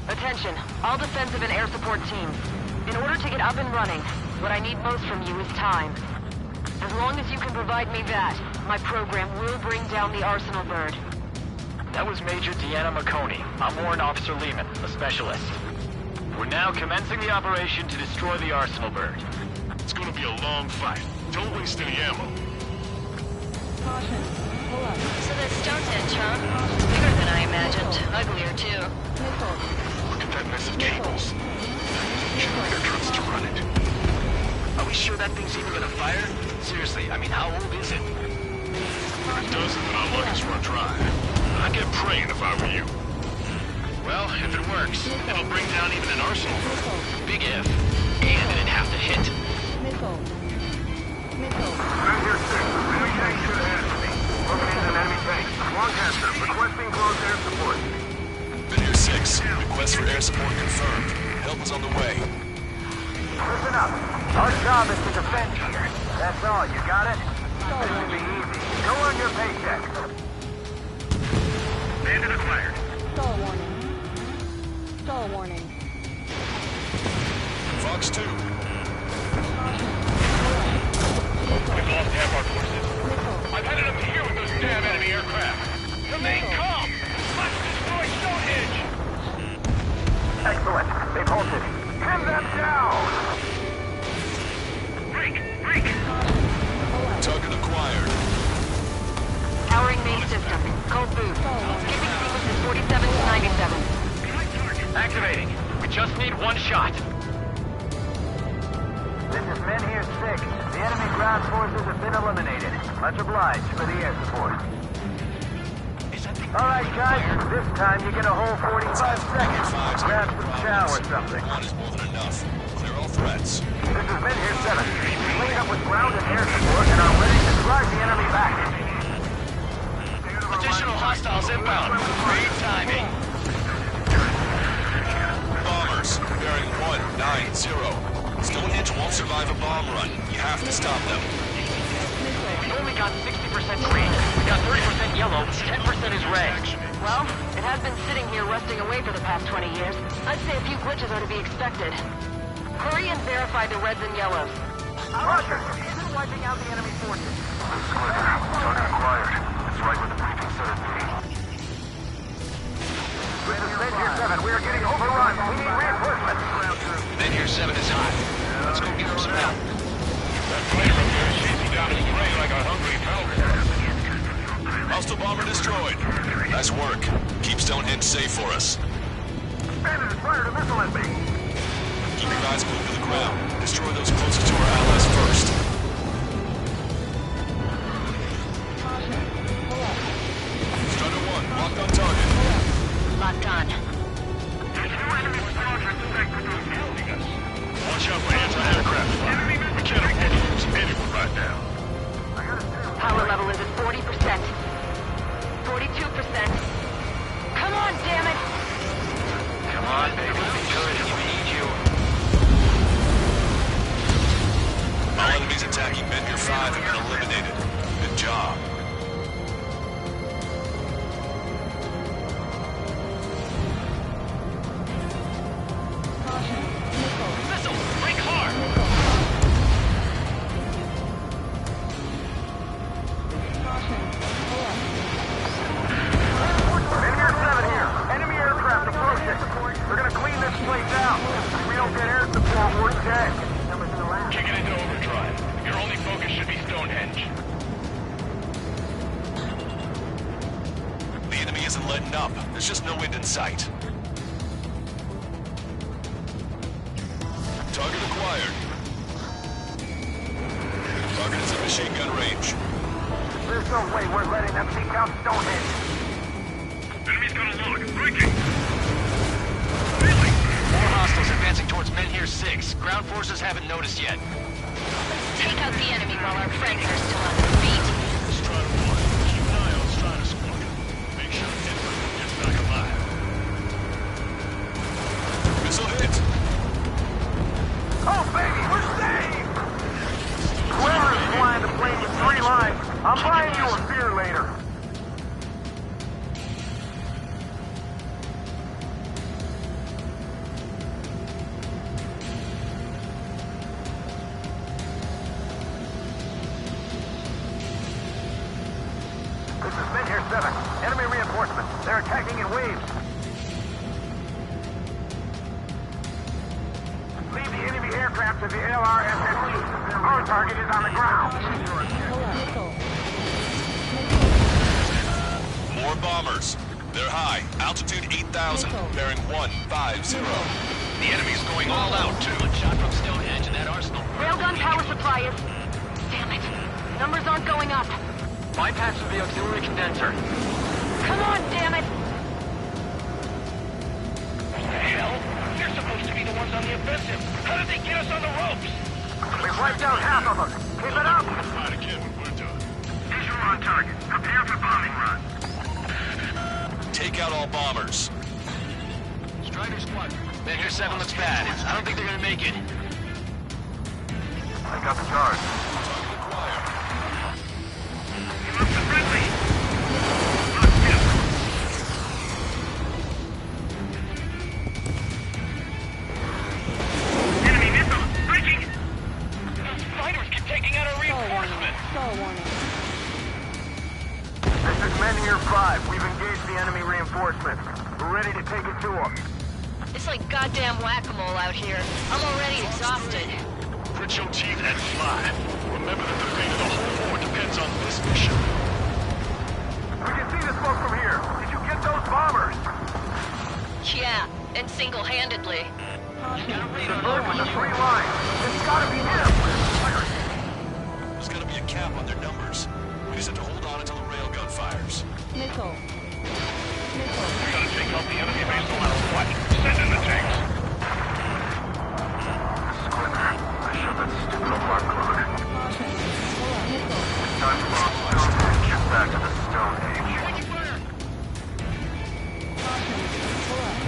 Attention, all defensive and air support teams. In order to get up and running, what I need most from you is time. As long as you can provide me that, my program will bring down the Arsenal bird. That was Major Deanna McConey. I'm Warrant Officer Lehman, a specialist. We're now commencing the operation to destroy the Arsenal bird. It's gonna be a long fight. Don't waste any ammo. Caution. Pull up. So that's Stonehenge, huh? Bigger than I imagined. Uglier, too. Missile. Look at that mess of cables. Generator trucks to run it. Are we sure that thing's even gonna fire? Seriously, I mean, how old is it? If it doesn't, then our luck is run dry. I'd get praying if I were you. Well, if it works, it'll bring down even an Arsenal bird. Big if. And it'd have to hit. Missile. Missile. Ranger 6, enemy tank should have ahead of me. Located an enemy tank. Lancaster, requesting close air support. Vineyard 6, request for air support confirmed. Help is on the way. Listen up. Our job is to defend here. That's all. You got it? This should be easy. Go on your paycheck. Bandit acquired. Stall warning. Stall warning. Fox 2. We've lost half our forces. I've headed up to here with those damn enemy aircraft. Remain calm. Let's destroy Stonehenge. Excellent. They've halted. Pin them down. Break. Target acquired. Powering main system. Cold boost. Skipping sequences 47 to 97. Activating. We just need one shot. This is Men here 6. The enemy ground forces have been eliminated. Much obliged for the air support. All right, guys. This time you get a whole 45 seconds. Grab some chow or something. One is more than enough. Clear all threats. This is Men here 7. Clean up with ground and air support and are ready to drive the enemy back. Additional hostiles inbound. Great timing. Bombers, bearing 190. Stonehenge won't survive a bomb run. You have to stop them. We only got 60% green. We got 30% yellow. 10% is red. Well, it has been sitting here rusting away for the past 20 years. I'd say a few glitches are to be expected. Hurry and verify the reds and yellows. Roger. Isn't wiping out the enemy forces. Target acquired. It's right where the briefing said it'd be. This is Men here 7. We are getting overrun. We need reinforcements. Men here 7 is hot. Let's go give him some help. That fighter up there is chasing down his prey like a hungry pelican. Hostile bomber destroyed. Nice work. Keep Stonehenge safe for us. Bandit has fired a missile at me. Keep your eyes glued to the ground. Destroy those closest to our allies first. Strider 1, locked on target. Locked on. Watch out for anti-aircraft fire. We can't afford to lose anyone right now. Power level is at 40%. 42%. Come on, damn it! Come on, baby. Be good. We need you. All enemies attacking Men here 5 have been eliminated. Good job. Missile! Break hard! Men here 7 here. Enemy aircraft approaching. We're gonna clean this place out. If we don't get air support, we're dead. Kick it into overdrive. Your only focus should be Stonehenge. isn't letting up. There's just no end in sight. Target acquired. Target is at machine gun range. There's no way we're letting them take out Stonehenge. Enemy's gonna lock. Breaking. Really? More hostiles advancing towards Men Here 6. Ground forces haven't noticed yet. Let's take out the enemy while our friends are still on their feet. Strider 1, keep an eye on Strider Squad. Make sure Edward gets back alive. Missile hit. Oh, baby, we're saved! Whoever's flying the plane with 3 lines, I'm buying you a beer later. This is Men Here 7. Enemy reinforcements. They're attacking in waves. Leave the enemy aircraft to the LRSSG. Our target is on the ground. More bombers. They're high. Altitude 8,000. Bearing 150. The enemy's going all out, too. One shot from Stonehenge and that arsenal. Railgun power supply is... Damn it. Numbers aren't going up. Bypassing the auxiliary condenser. Come on, damn it! What the hell? They're supposed to be the ones on the offensive. How did they get us on the ropes? We've wiped out half of them. Keep it up! Try again when we're done. Visual on target. Prepare for bombing run. Take out all bombers. Strider Squad. Men Here 7 looks bad. I don't think they're gonna make it. I got the charge. Friendly! Enemy missile! Breaking! Those fighters keep taking out our reinforcement! Stall warning. This is Men Here 5. We've engaged the enemy reinforcements. We're ready to take it to them. It's like goddamn whack-a-mole out here. I'm already exhausted. Grit your teeth and fly. Remember that the fate of the whole war depends on this mission. We can see the smoke from here. Did you get those bombers? Yeah, and single-handedly. The bird with the 3 lines. It's gotta be him. There's gotta be a cap on their numbers. We just have to hold on until the railgun fires. Missile. Missile. We gotta take out the enemy base no matter what. Send in the tanks. Squidner, I shut that stupid alarm clock. Caution. Pull up. Missile. Time to load Stonehenge. Back to the Stone Age. Caution. Pull up.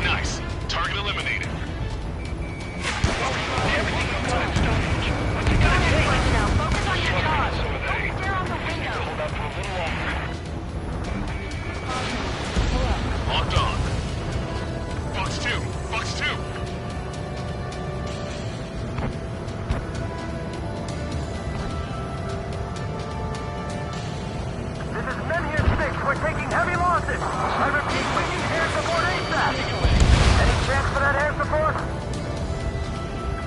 Nice. Target eliminated. Everything outside Stonehenge. What's it gonna take? Now, focus on your jaws. So are they. Don't stare out the window. Hold up for a little longer. Caution. Pull up. Locked on. Box 2. Box 2. This is Men Here 6. We're taking heavy losses. I repeat, we need air support ASAP. Any chance for that air support?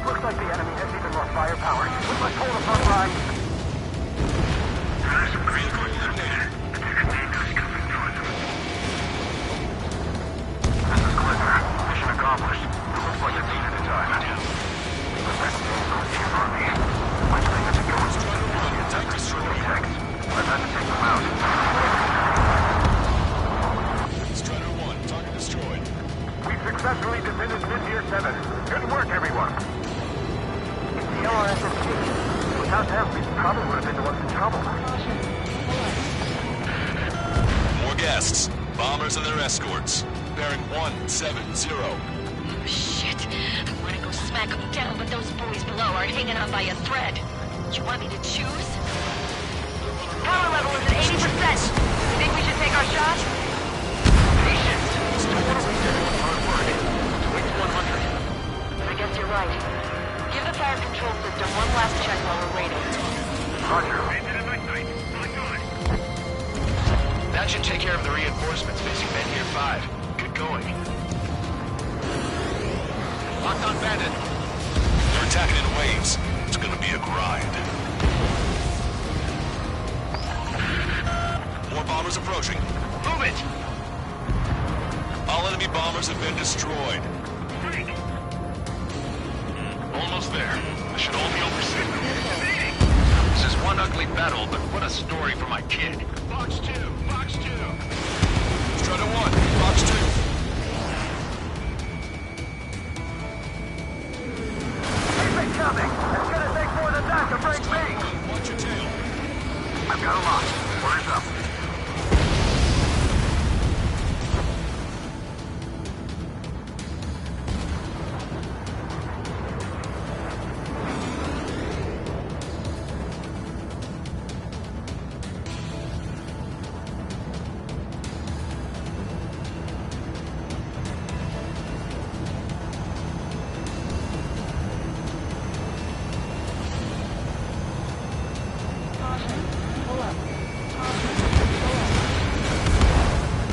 Looks like the enemy has even more firepower. We must hold the front line. Vehicle eliminated. This is Clipper. Mission accomplished. Looks like it's needed a time. On me. My thing is going Strider 1, tank destroyed. I've had to take them out. Strider 1, target destroyed. We successfully defended Men Here 7. Good work, everyone. It's the LRSSG. Without them, we probably would have been the ones in trouble. Caution. Pull up. More guests. Bombers and their escorts. Bearing 170. Shit. I want to go smack them down, but those boys below are hanging on by a thread. You want me to choose? Power level is at 80%. Think we should take our shot? Patience. Still want to reset it with hard work. Let's wait to 100. I guess you're right. Give the fire control system one last check while we're waiting. Roger. That should take care of the reinforcements facing Men Here 5. Good going. Locked on Bandit. They're attacking in waves. It's gonna be a grind. More bombers bombers approaching. Move it! All enemy bombers have been destroyed. Almost there. This should all be over soon. This is one ugly battle, but what a story for my kid. Box 2! Box 2! Strider 1, Box 2. Keep it coming! It's gonna take more than that to break me! Watch your tail. I've got a lock. Orders up. Caution. Pull up. Caution.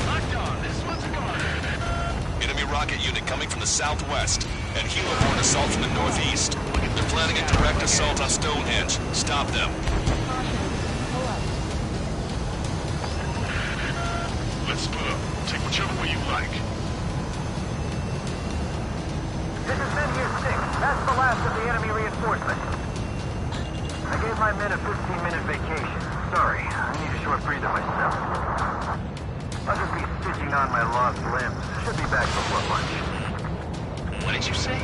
Lockdown! This one's gone! Enemy rocket unit coming from the southwest, and helo-borne assault from the northeast. They're planning a direct assault on Stonehenge. Stop them. Caution. Pull up. Let's split up. Take whichever way you like. This is men here 6. That's the last of the enemy reinforcements. I gave my men a 15-minute vacation. Sorry, I need a short breather myself. I'll just be stitching on my lost limbs. Should be back before lunch. What did you say?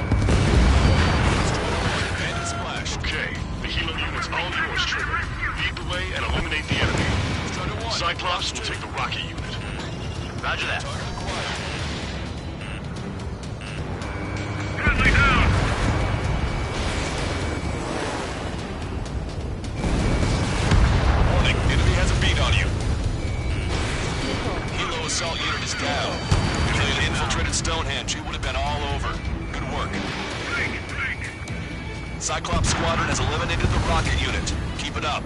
And splash. Okay, the helo unit's all yours, Trigger. Lead the way and eliminate the enemy. Strider 1. Cyclops will take the rocket unit. Roger that. Target acquired. Friendly down! Warning, enemy has a beat on you. Nickel. Helo assault unit is down. If they had infiltrated Stonehenge, it would have been all over. Good work. Cyclops Squadron has eliminated the rocket unit. Keep it up.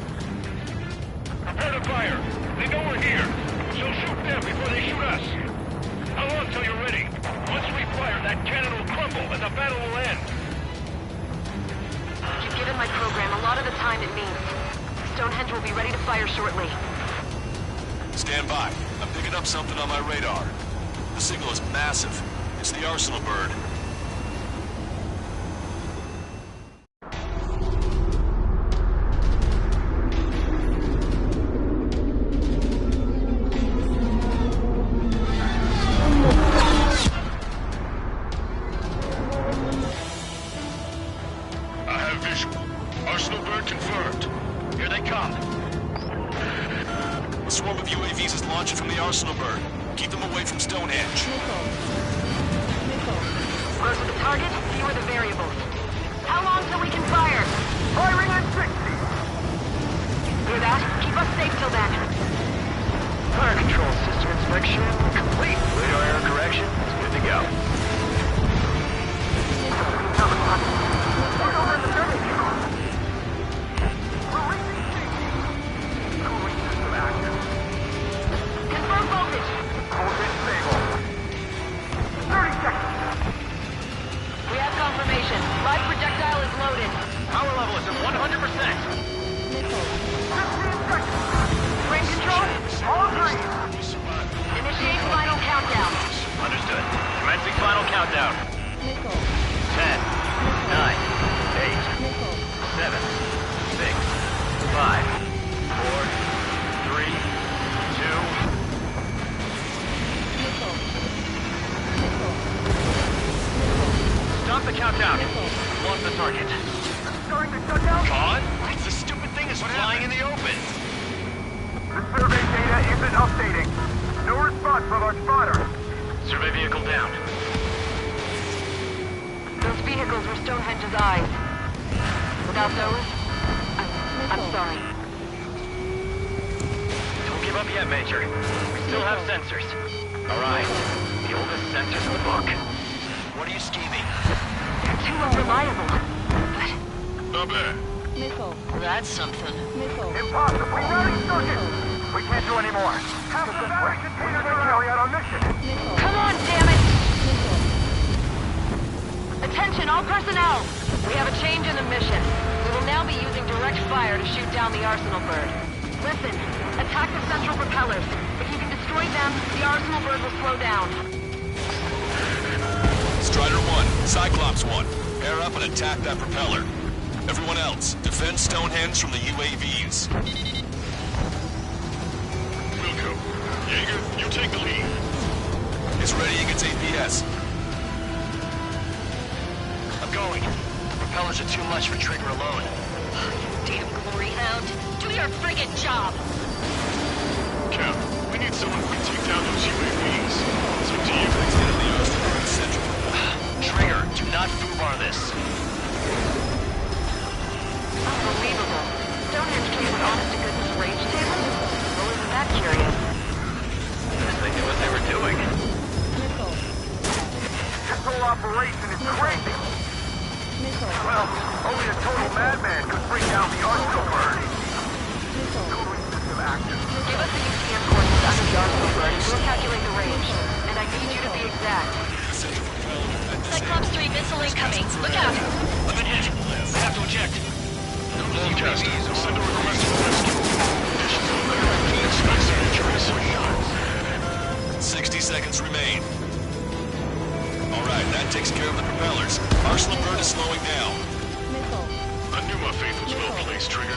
Prepare to fire! They know we're here, so shoot them before they shoot us! How long till you're ready? Once we fire, that cannon will crumble and the battle will end! You've given my program a lot of the time it needs. Stonehenge will be ready to fire shortly. Stand by. I'm picking up something on my radar. The signal is massive. It's the Arsenal bird. I have visual. Arsenal bird confirmed. Here they come. A swarm of UAVs is launching from the Arsenal bird. Keep them away from Stonehenge. Nickel. Nickel. Closer the target, fewer the variables. How long till we can fire? Firing at 60! Hear that? Keep us safe till then. Fire control system inspection complete. Radar error correction is good to go. Confirm voltage. We have confirmation. Live projectile is loaded. Power level is at 100%. Nickel. Frame control? Initiate final countdown. Understood. Commencing final countdown. Nickel. 10, 9, 8, Nickel. 7, 6, 5, 4, 3, 2. Nickel. Nickel. Stop the countdown. Nickel. Lost the target. Starting to shut down? Con? The stupid thing is flying in the open. The survey data isn't updating. No response from our spotter. Survey vehicle down. Those vehicles were Stonehenge's eyes. Without those, I'm sorry. Don't give up yet, Major. We still have sensors. All right. The oldest sensors in the book. What are you scheming? They're too unreliable. But Not bad. Nickel. that's something. Nickel. Impossible. Rerouting circuit. We can't do any more. Half the battery container to carry out our mission. Nickel. Come on, damn it! Nickel. Attention, all personnel! We have a change in the mission. We will now be using direct fire to shoot down the Arsenal bird. Listen, attack the central propellers. Sam. The Arsenal bird will slow down. Strider 1, Cyclops 1. Pair up and attack that propeller. Everyone else, defend Stonehenge from the UAVs. Wilco. Jaeger, you take the lead. It's readying its APS. I'm going. The propellers are too much for Trigger alone. Damn glory hound. Do your friggin' job. Cap, we need someone who can take down those UAVs. It's up to you. Trigger, do not foobar this. Unbelievable. Stonehenge came with honest to goodness range table? Well, isn't that curious? They knew what they were doing. Missile. This whole operation is crazy. Missile. Well, only a total madman could bring down the Arsenal bird. Missile. System active. Give us the UTM coordinates under the Arsenal bird and we'll calculate the range. And I need you to be exact. Cyclops 3 missile incoming. Look out! I've been hit. I have to eject. Broadcaster, send a request for rescue. Expect some injuries. 60 seconds remain. Alright, that takes care of the propellers. Arsenal bird is slowing down. Missile. I knew my faith was well placed, Trigger.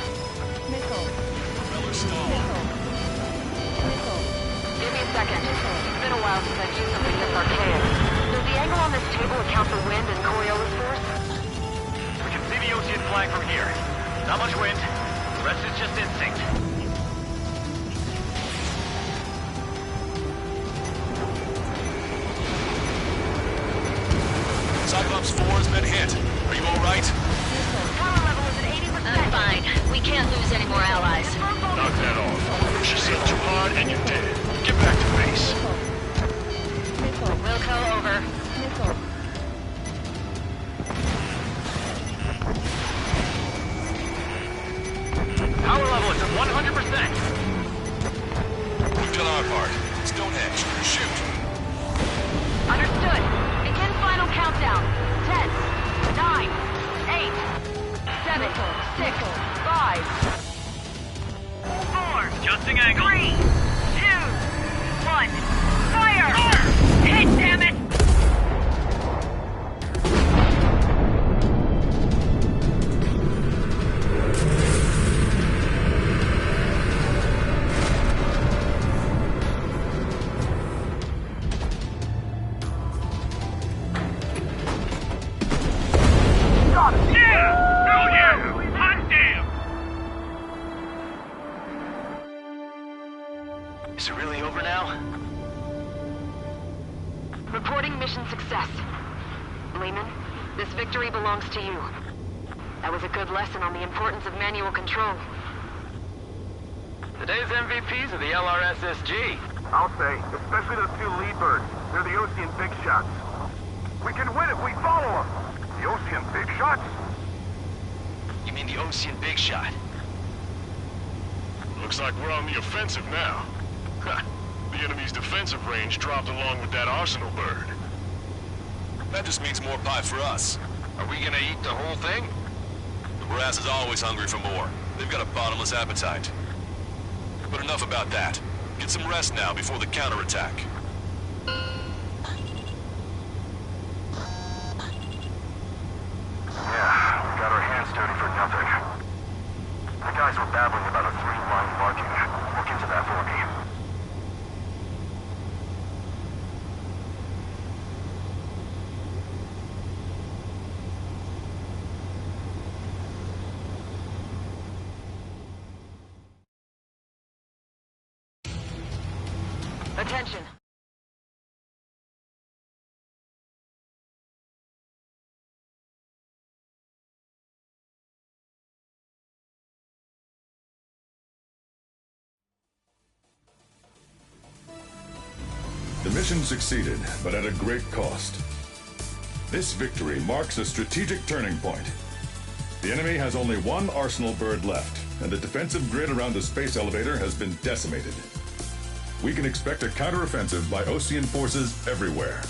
Missile. Propeller stalled. Missile. Give me a second. It's been a while since I've used something this archaic. Does the angle on this table account for wind and Coriolis force? We can see the ocean flag from here. Not much wind. The rest is just instinct. Cyclops 4 has been hit. Are you alright? Power level is at 80%. I'm fine. We can't lose any more allies. Knock that off. Push yourself too hard and you're dead. Get back to base. Missile. Wilco over. Missile. Power level is at 100%. We've done our part. Stonehenge, shoot. Understood. Begin final countdown. 10, 9, 8, 7, 6, 5, 4, Adjusting angle. 3, 2, 1. Fire! Hit, damn it! Is it really over now? Reporting mission success. Lehman, this victory belongs to you. That was a good lesson on the importance of manual control. Today's MVPs are the LRSSG. I'll say, especially those two lead birds. They're the Ocean big shots. We can win if we follow them. The Ocean big shots? You mean the Ocean Big Shot? Looks like we're on the offensive now. The enemy's defensive range dropped along with that Arsenal bird. That just means more pie for us. Are we gonna eat the whole thing? The brass is always hungry for more. They've got a bottomless appetite. But enough about that. Get some rest now before the counterattack. Yeah, we got our hands dirty for nothing. The guys were babbling about a 3-line marking. Look into that for me. Attention. The mission succeeded, but at a great cost. This victory marks a strategic turning point. The enemy has only one Arsenal bird left, and the defensive grid around the space elevator has been decimated. We can expect a counteroffensive by Ocean forces everywhere.